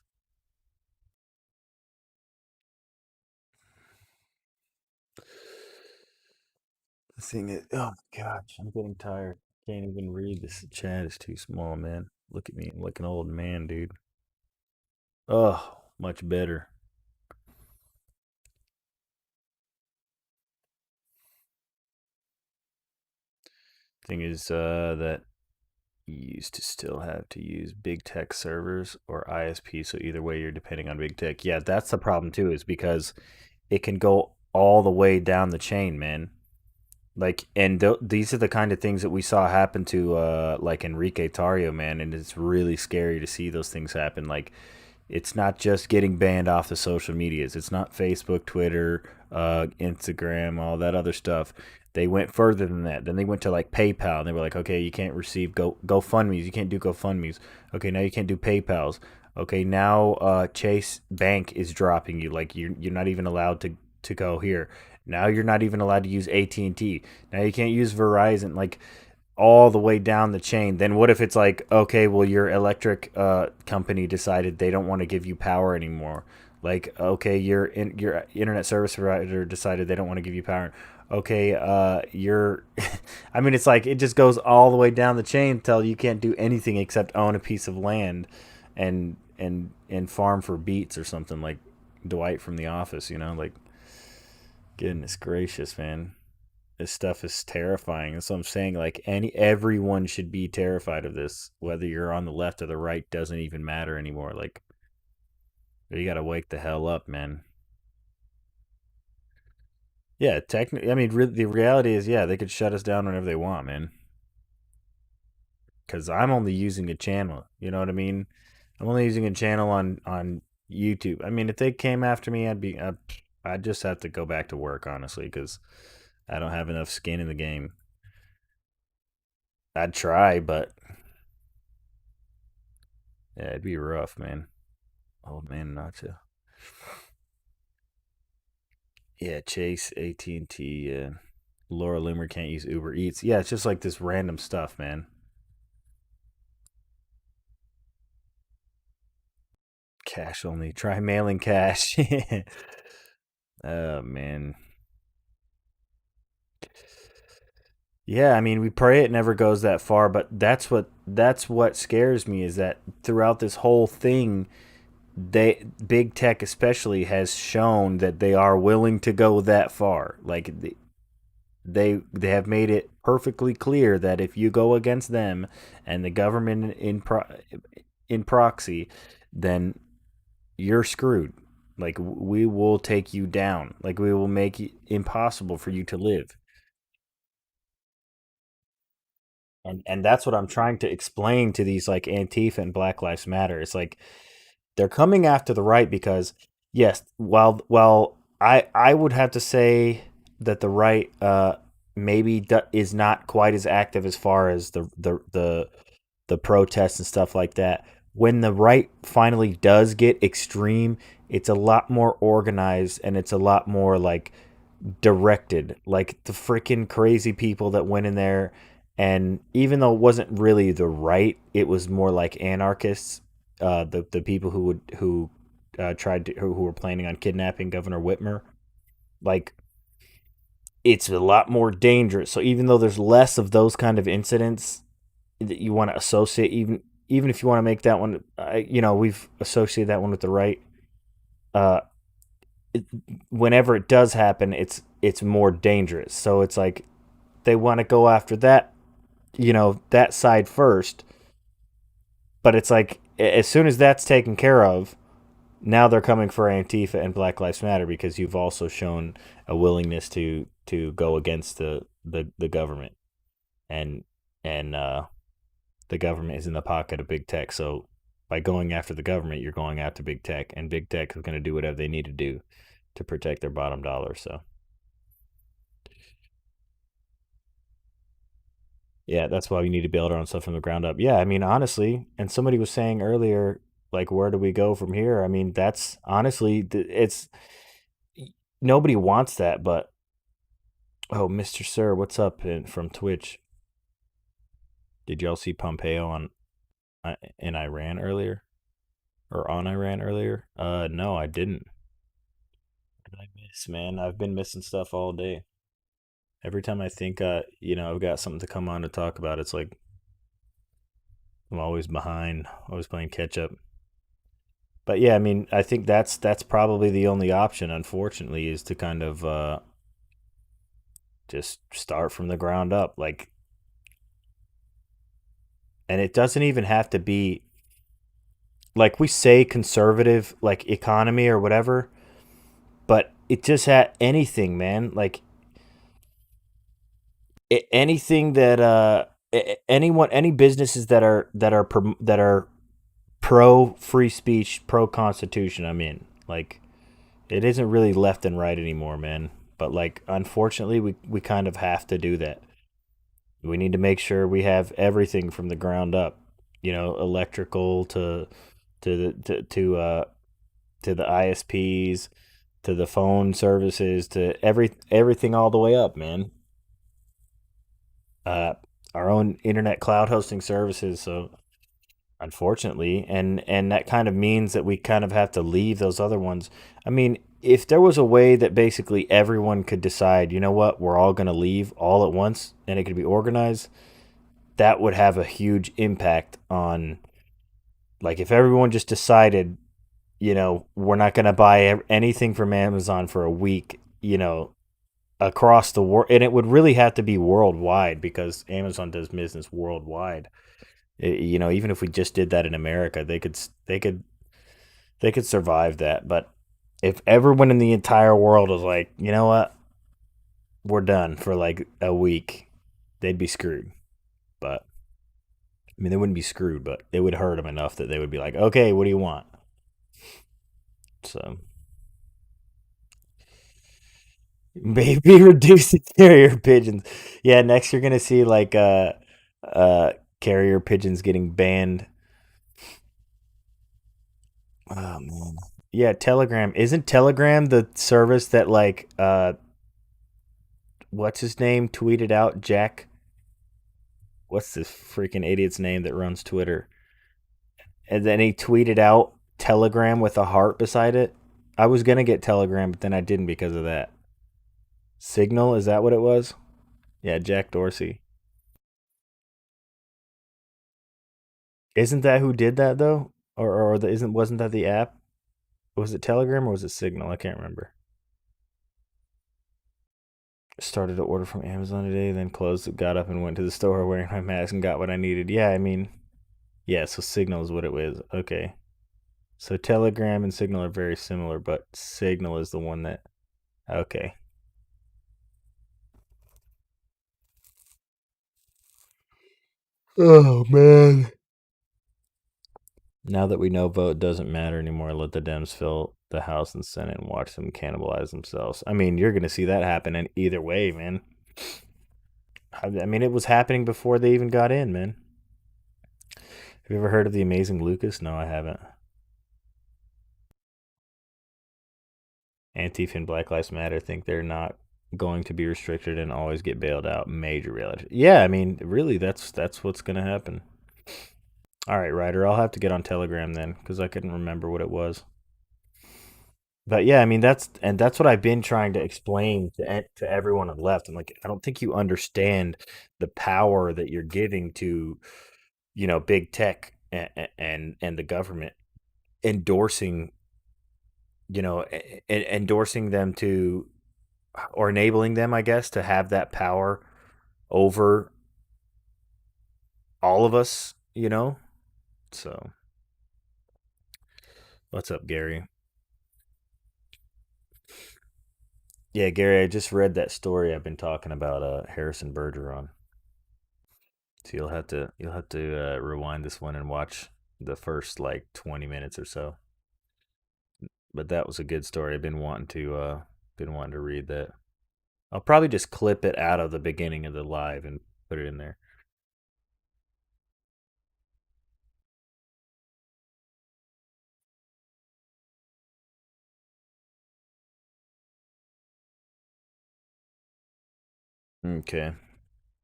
[SPEAKER 1] The thing is, oh my gosh, I'm getting tired. Can't even read this. Chat is too small, man. Look at me. I'm like an old man, dude. Oh, much better. Thing is that you used to still have to use big tech servers or ISP. So either way, you're depending on big tech. Yeah, that's the problem too, is because it can go all the way down the chain, man. Like, and these are the kind of things that we saw happen to like Enrique Tario, man, and it's really scary to see those things happen. Like, it's not just getting banned off the social medias. It's not Facebook, Twitter, Instagram, all that other stuff. They went further than that. Then they went to like PayPal, and they were like, okay, you can't receive GoFundmes. You can't do GoFundmes. Okay, now you can't do PayPal's. Okay, now Chase Bank is dropping you. Like, you're not even allowed to go here. Now you're not even allowed to use AT&T. Now you can't use Verizon. Like, all the way down the chain. Then what if it's like, okay, well, your electric company decided they don't want to give you power anymore. Like, okay, your internet service provider decided they don't want to give you power. Okay, your I mean, it's like it just goes all the way down the chain until you can't do anything except own a piece of land and farm for beets or something, like Dwight from The Office, like, goodness gracious, man. This stuff is terrifying. That's what I'm saying. Like, everyone should be terrified of this. Whether you're on the left or the right doesn't even matter anymore. Like, you got to wake the hell up, man. Yeah, technically, I mean, the reality is, yeah, they could shut us down whenever they want, man. Because I'm only using a channel. You know what I mean? I'm only using a channel on YouTube. I mean, if they came after me, I'd just have to go back to work, honestly, because I don't have enough skin in the game. I'd try, but yeah, it'd be rough, man. Old man Nacho. Yeah, Chase, AT&T, yeah. Laura Loomer can't use Uber Eats. Yeah, it's just like this random stuff, man. Cash only. Try mailing cash. Oh man. Yeah, I mean, we pray it never goes that far, but that's what scares me, is that throughout this whole thing, big tech especially has shown that they are willing to go that far. Like, they have made it perfectly clear that if you go against them and the government in proxy, then you're screwed. Like, we will take you down. Like, we will make it impossible for you to live. And that's what I'm trying to explain to these, like, Antifa and Black Lives Matter. It's like they're coming after the right because, yes, while I would have to say that the right maybe is not quite as active as far as the protests and stuff like that. When the right finally does get extreme, it's a lot more organized, and it's a lot more like directed. Like, the freaking crazy people that went in there, and even though it wasn't really the right, it was more like anarchists. The people who tried to who were planning on kidnapping Governor Whitmer. Like, it's a lot more dangerous. So even though there's less of those kind of incidents that you want to associate, even if you want to make that one, we've associated that one with the right. Uh, it, whenever it does happen, it's more dangerous. So it's like they want to go after that, that side first. But it's like as soon as that's taken care of, now they're coming for Antifa and Black Lives Matter because you've also shown a willingness to go against the government, and and the government is in the pocket of big tech. So by going after the government, you're going after big tech, and big tech is going to do whatever they need to do to protect their bottom dollar. So yeah, that's why we need to build our own stuff from the ground up. Yeah, I mean, honestly, and somebody was saying earlier, like, where do we go from here? I mean, that's honestly, it's nobody wants that, but oh, Mr. Sir, what's up from Twitch? Did y'all see Pompeo in Iran earlier or on Iran earlier? No, I didn't. What did I miss, man? I've been missing stuff all day. Every time I think, I've got something to come on to talk about, it's like I'm always behind, always playing catch up. But yeah, I mean, I think that's probably the only option, unfortunately, is to kind of just start from the ground up, like, and it doesn't even have to be like we say conservative, like economy or whatever, but it just had anything, man, like anything that any businesses that are pro free speech, pro constitution, I'm in. Like it isn't really left and right anymore, man. But like unfortunately we kind of have to do that. We need to make sure we have everything from the ground up. Electrical to the ISPs, to the phone services, to everything all the way up, man. Uh our own internet cloud hosting services, so unfortunately, and that kind of means that we kind of have to leave those other ones. I mean, if there was a way that basically everyone could decide, you know what, we're all going to leave all at once and it could be organized, that would have a huge impact on, like, if everyone just decided, we're not going to buy anything from Amazon for a week, across the world, and it would really have to be worldwide because Amazon does business worldwide. Even if we just did that in America, they could survive that. But if everyone in the entire world was like, you know what, we're done for like a week, they'd be screwed. But I mean, they wouldn't be screwed, but it would hurt them enough that they would be like, okay, what do you want? So maybe reduce the carrier pigeons. Yeah, next you're gonna see like uh carrier pigeons getting banned. Oh man. Yeah, Telegram. Isn't Telegram the service that like what's his name tweeted out Jack? What's this freaking idiot's name that runs Twitter? And then he tweeted out Telegram with a heart beside it. I was gonna get Telegram, but then I didn't because of that. Signal, is that what it was? Yeah, Jack Dorsey. Isn't that who did that though? Isn't wasn't that the app? Was it Telegram or was it Signal? I can't remember. Started to order from Amazon today, then closed it, got up and went to the store wearing my mask and got what I needed. Yeah, I mean, yeah, so Signal is what it was. Okay. So Telegram and Signal are very similar, but Signal is the one that. Okay. Oh, man. Now that we know vote doesn't matter anymore, let the Dems fill the House and Senate and watch them cannibalize themselves. I mean, you're going to see that happen in either way, man. I mean, it was happening before they even got in, man. Have you ever heard of the Amazing Lucas? No, I haven't. Antifa and Black Lives Matter think they're not going to be restricted and always get bailed out. Major reality. Yeah, I mean, really, that's what's going to happen. All right, Ryder, I'll have to get on Telegram then because I couldn't remember what it was. But yeah, I mean that's what I've been trying to explain to everyone on the left. I'm like, I don't think you understand the power that you're giving to, big tech and the government endorsing endorsing them to, or enabling them, I guess, to have that power over all of us, So, what's up, Gary? Yeah, Gary, I just read that story I've been talking about, Harrison Bergeron. So you'll have to rewind this one and watch the first like 20 minutes or so. But that was a good story. I've been wanting to read that. I'll probably just clip it out of the beginning of the live and put it in there. Okay.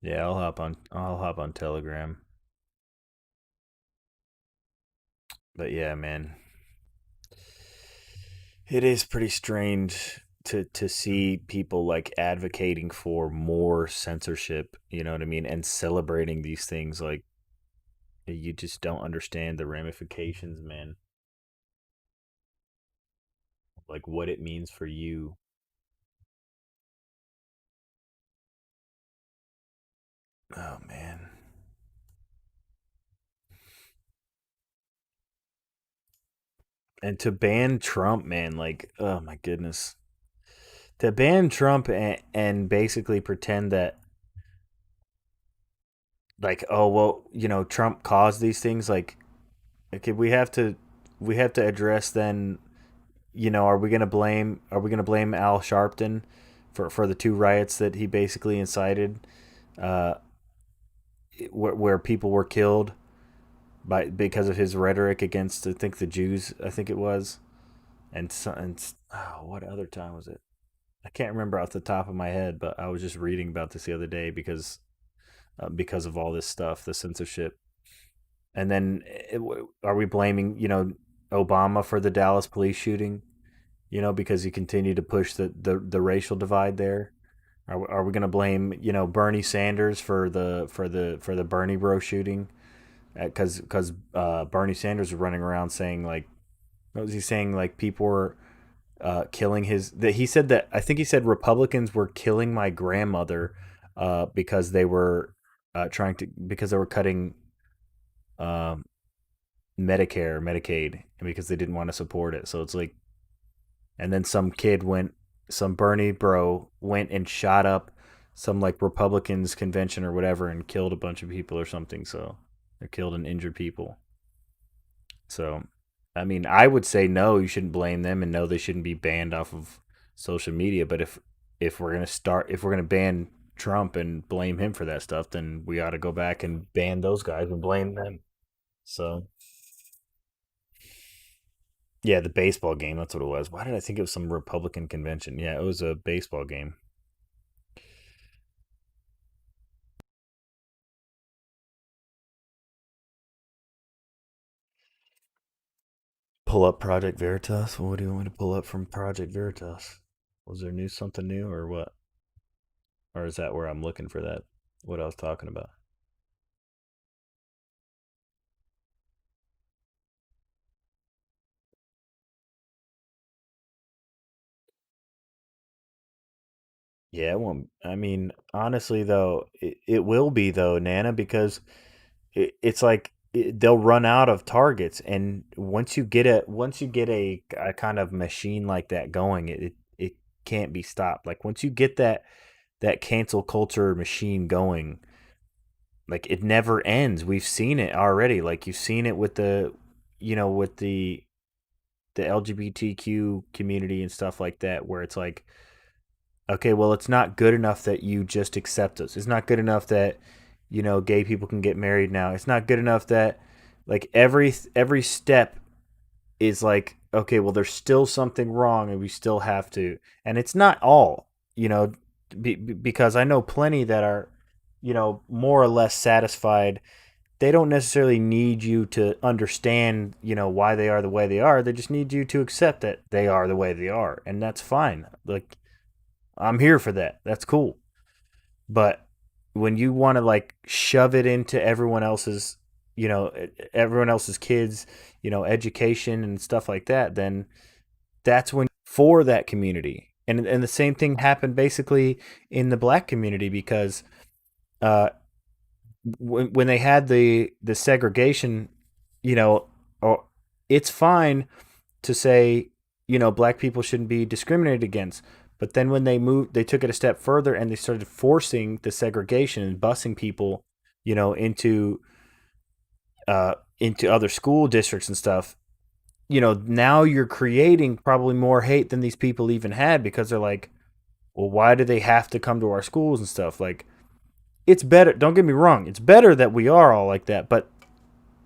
[SPEAKER 1] Yeah, I'll hop on Telegram. But yeah, man. It is pretty strange to see people like advocating for more censorship, you know what I mean, and celebrating these things like you just don't understand the ramifications, man. Like what it means for you. Oh man. And to ban Trump, man, like oh my goodness. To ban Trump and basically pretend that like oh well, Trump caused these things like okay, we have to address then, are we going to blame Al Sharpton for the two riots that he basically incited, uh where people were killed because of his rhetoric against, I think, the Jews, I think it was. And oh, what other time was it? I can't remember off the top of my head, but I was just reading about this the other day because of all this stuff, the censorship. And then are we blaming, Obama for the Dallas police shooting? Because he continued to push the racial divide there. Are we going to blame, Bernie Sanders for the Bernie bro shooting? Because Bernie Sanders was running around saying like, what was he saying, like people were killing his, that he said, that I think he said Republicans were killing my grandmother because they were because they were cutting um, Medicaid, and because they didn't want to support it. So it's like, and then some Bernie bro went and shot up some like Republicans convention or whatever and killed a bunch of people or something. So they killed and injured people. So, I mean, I would say no, you shouldn't blame them, and no, they shouldn't be banned off of social media. But if we're gonna ban Trump and blame him for that stuff, then we ought to go back and ban those guys and blame them. So, yeah, the baseball game, that's what it was. Why did I think it was some Republican convention? Yeah, it was a baseball game. Pull up Project Veritas. Well, what do you want me to pull up from Project Veritas? Was there something new, or what? Or is that where I'm looking for that? What I was talking about? Yeah, well, I mean, honestly, though, it will be though, Nana, because it's like they'll run out of targets, and once you get a kind of machine like that going, it can't be stopped. Like once you get that cancel culture machine going, like it never ends. We've seen it already. Like you've seen it with the LGBTQ community and stuff like that, where it's like, okay, well, it's not good enough that you just accept us. It's not good enough that gay people can get married now. It's not good enough that like every step is like, okay, well, there's still something wrong, and we still have to. And it's not all, because I know plenty that are, more or less satisfied. They don't necessarily need you to understand, why they are the way they are. They just need you to accept that they are the way they are, and that's fine. Like I'm here for that. That's cool. But when you want to like shove it into everyone else's kids, education and stuff like that, then that's when for that community. And the same thing happened basically in the black community because uh, when they had the segregation, you know, or it's fine to say, black people shouldn't be discriminated against. But then when they took it a step further and they started forcing the segregation and busing people, you know, into other school districts and stuff. Now you're creating probably more hate than these people even had because they're like, well, why do they have to come to our schools and stuff? Like, it's better. Don't get me wrong. It's better that we are all like that. But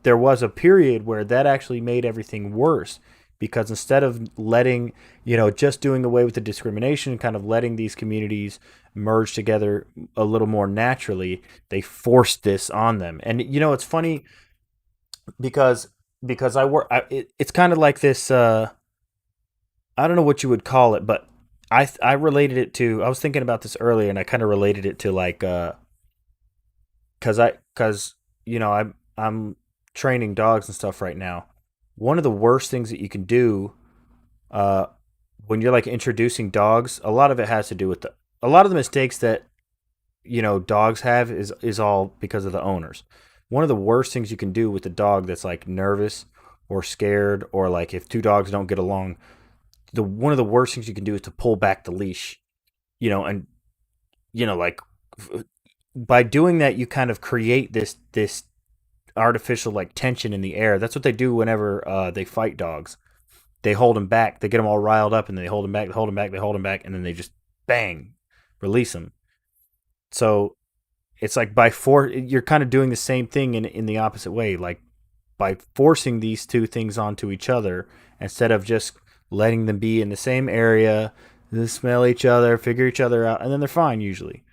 [SPEAKER 1] there was a period where that actually made everything worse because instead of letting, just doing away with the discrimination, kind of letting these communities merge together a little more naturally, they forced this on them. And, it's funny because I work. It's kind of like this. I don't know what you would call it, but I related it to. I was thinking about this earlier, and I kind of related it to like because I'm training dogs and stuff right now. One of the worst things that you can do uh when you're like introducing dogs, a lot of it has to do with a lot of the mistakes that dogs have is all because of the owners. One of the worst things you can do with a dog that's like nervous or scared or like if two dogs don't get along, the one of the worst things you can do is to pull back the leash, and like by doing that you kind of create this artificial like tension in the air. That's what they do whenever they fight dogs. They hold them back. They get them all riled up and they hold them back, they hold them back, they hold them back and then they just bang, release them. So it's like you're kind of doing the same thing in the opposite way, like by forcing these two things onto each other instead of just letting them be in the same area, they smell each other, figure each other out, and then they're fine usually.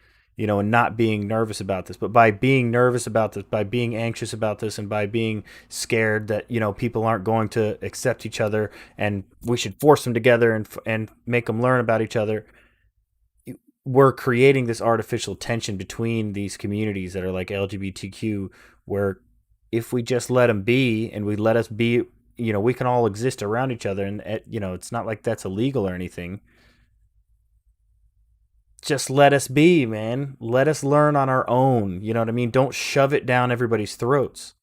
[SPEAKER 1] And not being nervous about this. But by being nervous about this, by being anxious about this, and by being scared that people aren't going to accept each other, and we should force them together and make them learn about each other, we're creating this artificial tension between these communities that are like LGBTQ, where if we just let them be and we let us be, we can all exist around each other, and it's not like that's illegal or anything. Just let us be, man. Let us learn on our own. You know what I mean? Don't shove it down everybody's throats.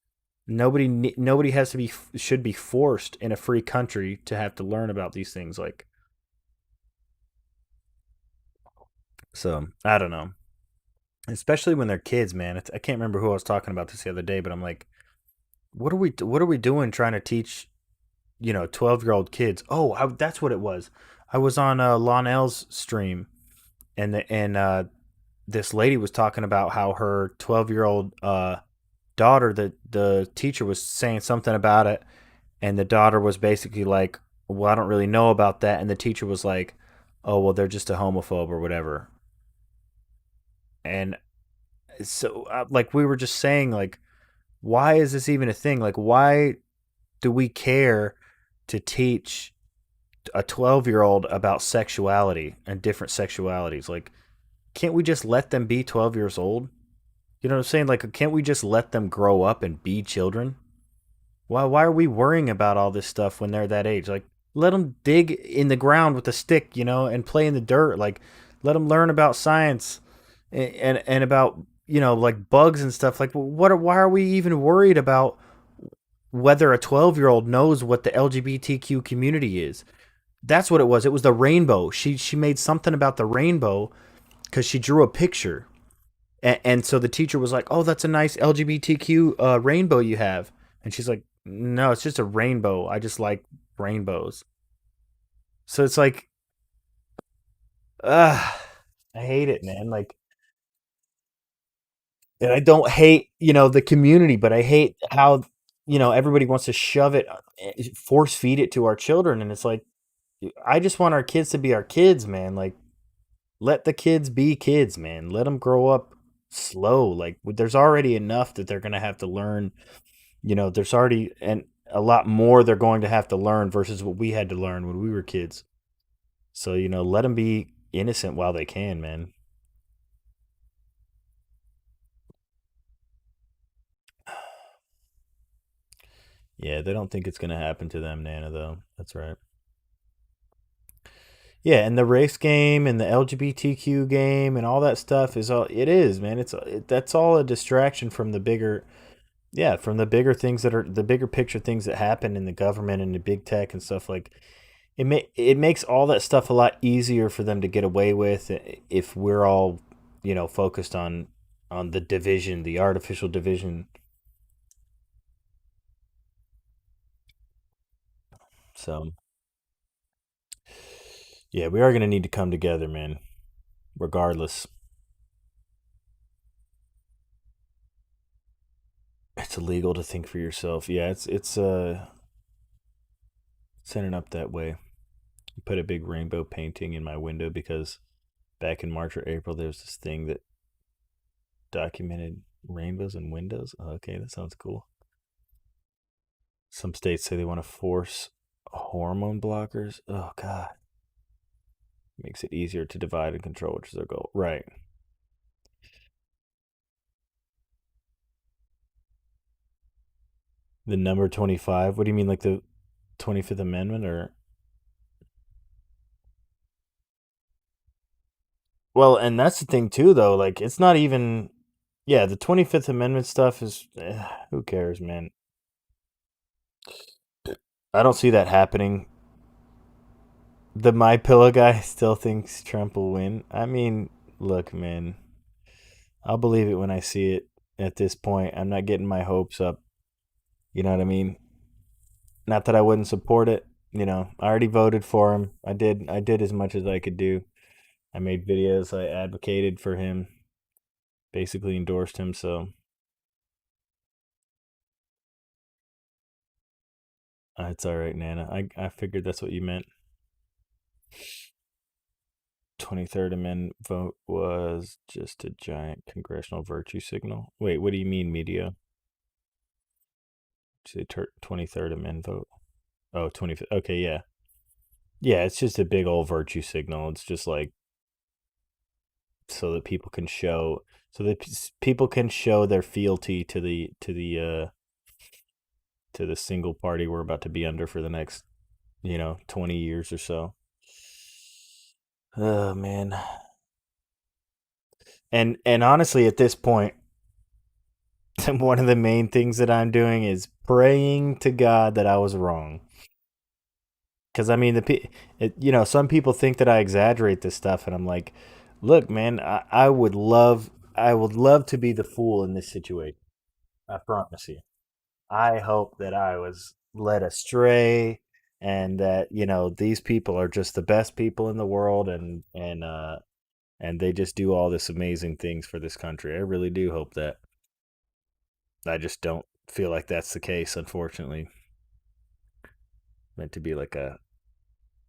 [SPEAKER 1] Nobody should be forced in a free country to have to learn about these things. Like, so I don't know. Especially when they're kids, man. I can't remember who I was talking about this the other day, but I'm like, what are we doing trying to teach 12-year-old kids? Oh, that's what it was. I was on Lonell's stream, and this lady was talking about how her 12-year-old daughter, the teacher was saying something about it, and the daughter was basically like, well, I don't really know about that, and the teacher was like, oh, well, they're just a homophobe or whatever. And so like we were just saying, like, why is this even a thing? Like, why do we care to teach a 12-year-old about sexuality and different sexualities? Like, can't we just let them be 12 years old? You know what I'm saying? Like, can't we just let them grow up and be children? Why are we worrying about all this stuff when they're that age? Like, let them dig in the ground with a stick, and play in the dirt. Like, let them learn about science and about like bugs and stuff. Like, why are we even worried about whether a 12-year-old knows what the LGBTQ community is? That's what it was. It was the rainbow. She made something about the rainbow because she drew a picture. And so the teacher was like, "Oh, that's a nice LGBTQ rainbow you have." And she's like, "No, it's just a rainbow. I just like rainbows." So it's like, ah, I hate it, man. Like, and I don't hate, the community, but I hate how, everybody wants to shove it, force feed it to our children. And it's like, I just want our kids to be our kids, man. Like, let the kids be kids, man. Let them grow up slow. Like, there's already enough that they're going to have to learn. There's already a lot more they're going to have to learn versus what we had to learn when we were kids. So, let them be innocent while they can, man. Yeah, they don't think it's going to happen to them, Nana, though. That's right. Yeah, and the race game and the LGBTQ game and all that stuff is all it is, man. That's all a distraction from the bigger, yeah, from the bigger things that are the bigger picture things that happen in the government and the big tech and stuff like it makes all that stuff a lot easier for them to get away with if we're all, focused on the division, the artificial division. So, yeah, we are going to need to come together, man, regardless. It's illegal to think for yourself. Yeah, it's setting up that way. I put a big rainbow painting in my window because back in March or April there was this thing that documented rainbows in windows. Oh, okay, that sounds cool. Some states say they want to force hormone blockers. Oh god, makes it easier to divide and control, which is their goal. Right. The number 25. What do you mean, like the 25th Amendment, or? Well, and that's the thing too, though. Like, it's not even. Yeah, the 25th Amendment stuff is. Who cares, man? I don't see that happening. The My Pillow guy still thinks Trump will win. I mean, look, man, I'll believe it when I see it. At this point, I'm not getting my hopes up. You know what I mean? Not that I wouldn't support it. I already voted for him. I did as much as I could do. I made videos. I advocated for him. Basically endorsed him. So it's all right, Nana. I figured that's what you meant. 23rd Amendment vote was just a giant congressional virtue signal. Wait, what do you mean, media? Say 23rd Amendment vote. Oh, 25th. Okay, yeah. Yeah, it's just a big old virtue signal. It's just like so that people can show so that people can show their fealty to the single party we're about to be under for the next, 20 years or so. Oh man. And honestly at this point, one of the main things that I'm doing is praying to God that I was wrong. Because I mean, some people think that I exaggerate this stuff, and I'm like, look, man, I would love to be the fool in this situation. I promise you. I hope that I was led astray, and that these people are just the best people in the world, and they just do all this amazing things for this country. I really do hope that. I just don't feel like that's the case, unfortunately. Meant to be like a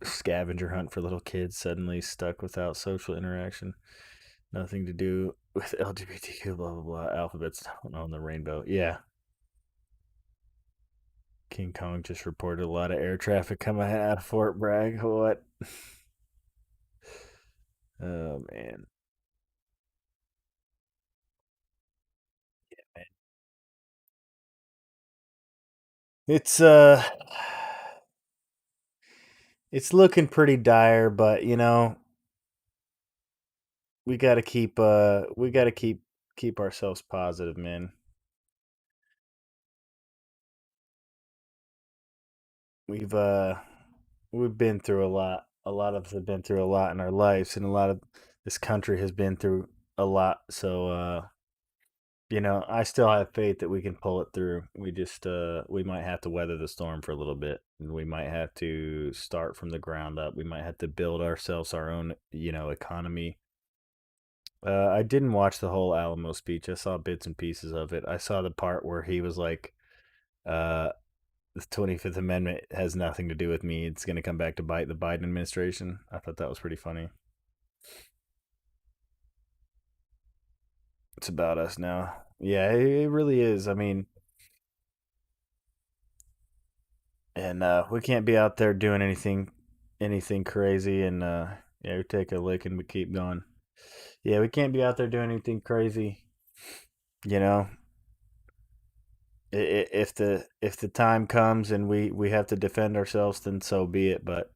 [SPEAKER 1] scavenger hunt for little kids suddenly stuck without social interaction. Nothing to do with LGBTQ, blah, blah, blah. Alphabets on the rainbow. Yeah. King Kong just reported a lot of air traffic coming out of Fort Bragg. What? Oh, man. It's, it's looking pretty dire, but, we got to keep ourselves positive, man. We've, uh, we've been through a lot. A lot of us have been through a lot in our lives, and a lot of this country has been through a lot. So, I still have faith that we can pull it through. We might have to weather the storm for a little bit. We might have to start from the ground up. We might have to build ourselves our own, economy. I didn't watch the whole Alamo speech. I saw bits and pieces of it. I saw the part where he was like, uh, the 25th Amendment has nothing to do with me. It's going to come back to bite the Biden administration. I thought that was pretty funny. It's about us now. Yeah, it really is. I mean, and we can't be out there doing anything crazy, and yeah, we take a lick and we keep going. Yeah, we can't be out there doing anything crazy. You know, if the time comes and we have to defend ourselves, then so be it. But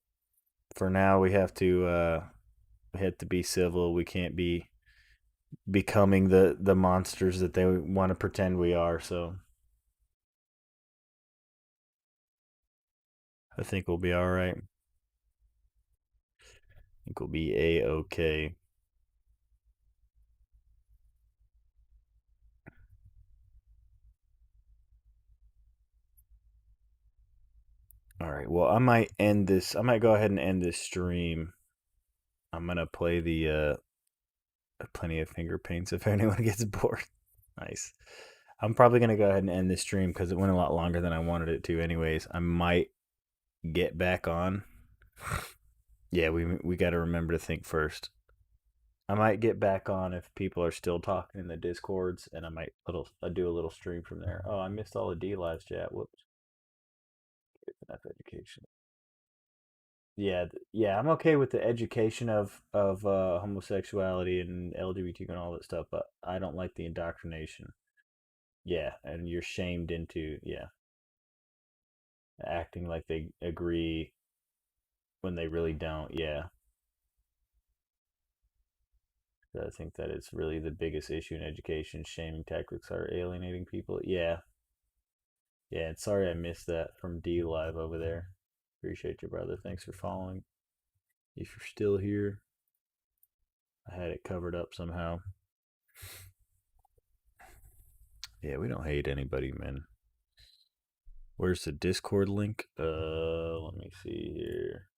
[SPEAKER 1] For now, we have to be civil. We can't be becoming the monsters that they want to pretend we are. So I think we'll be all right. I think we'll be A-okay. All right. Well, I might end this. I might go ahead and end this stream. I'm gonna play the Plenty of Finger Paints if anyone gets bored. Nice. I'm probably gonna go ahead and end this stream because it went a lot longer than I wanted it to. Anyways, I might get back on. Yeah, we got to remember to think first. I might get back on if people are still talking in the Discords, and I might do a little stream from there. Oh, I missed all the D lives chat. Whoops. Enough education. Yeah, I'm okay with the education of homosexuality and LGBTQ and all that stuff, but I don't like the indoctrination. Yeah, and you're shamed into acting like they agree when they really don't. Yeah. I think that is really the biggest issue in education. Shaming tactics are alienating people. Yeah. Yeah, and sorry I missed that from D Live over there. Appreciate you, brother. Thanks for following. If you're still here, I had it covered up somehow. Yeah, we don't hate anybody, man. Where's the Discord link? Let me see here.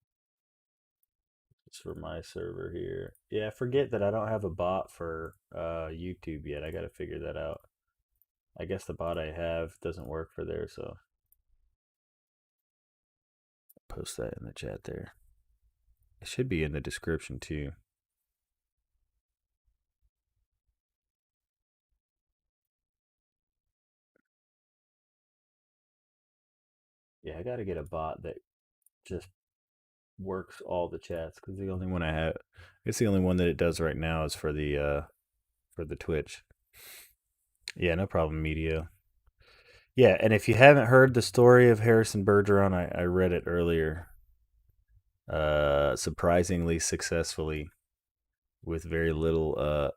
[SPEAKER 1] It's for my server here. Yeah, I forget that I don't have a bot for YouTube yet. I got to figure that out. I guess the bot I have doesn't work for there, so post that in the chat there. It should be in the description too. Yeah, I got to get a bot that just works all the chats because the only one I have, it's the only one that it does right now is for the Twitch. Yeah, no problem, media. Yeah, and if you haven't heard the story of Harrison Bergeron, I read it earlier. Surprisingly successfully, with very little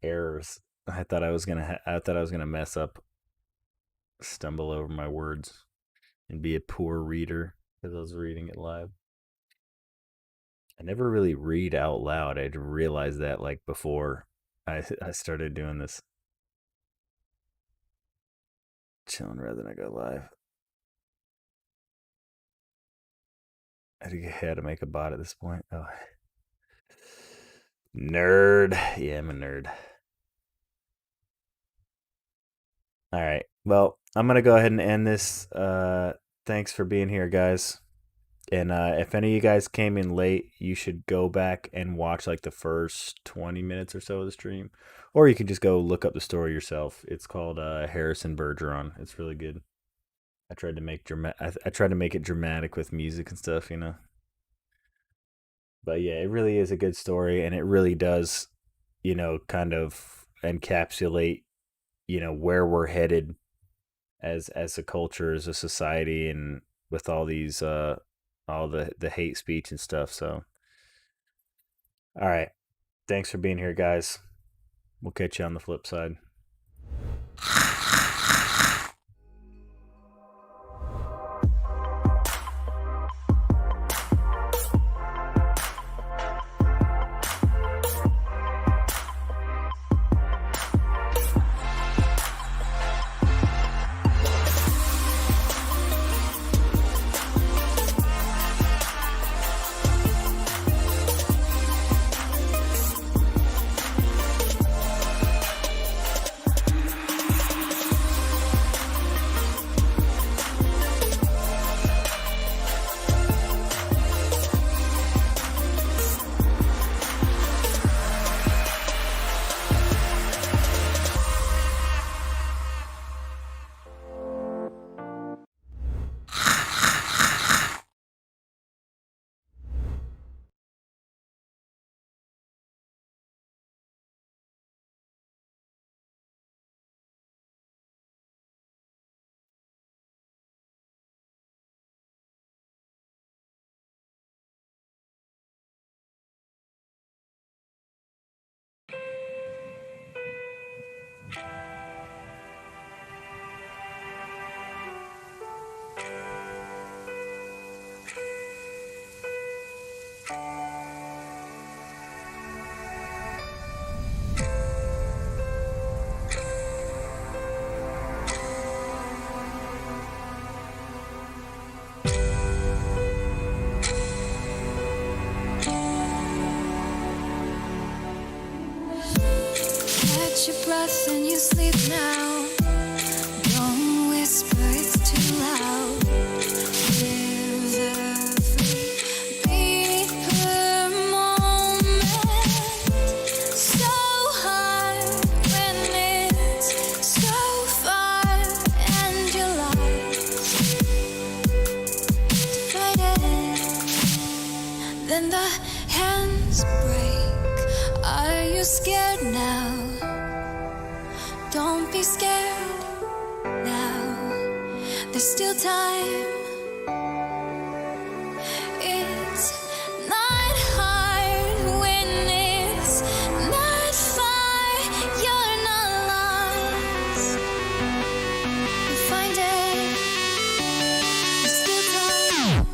[SPEAKER 1] errors. I thought I was gonna mess up, stumble over my words, and be a poor reader because I was reading it live. I never really read out loud. I realized that like before I started doing this. Chilling rather than I go live. I had to make a bot at this point. Oh, nerd. Yeah, I'm a nerd. All right. Well, I'm gonna go ahead and end this. Thanks for being here, guys. And if any of you guys came in late, you should go back and watch like the first 20 minutes or so of the stream, or you can just go look up the story yourself. It's called Harrison Bergeron. It's really good. I tried to make I tried to make it dramatic with music and stuff, you know. But yeah, it really is a good story, and it really does, you know, kind of encapsulate, you know, where we're headed as a culture, as a society, and with all these all the hate speech and stuff. So all right, thanks for being here, guys. We'll catch you on the flip side.
[SPEAKER 2] Catch your breath and you sleep now. Don't whisper, it's too loud. Live every beat per moment. So hard when it's so far and you're lost. To fight it, then the hands break. Are you scared now? Don't be scared now. There's still time. It's not hard when it's not far. You're not lost. You'll find it. There's still time.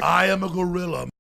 [SPEAKER 4] I am a gorilla.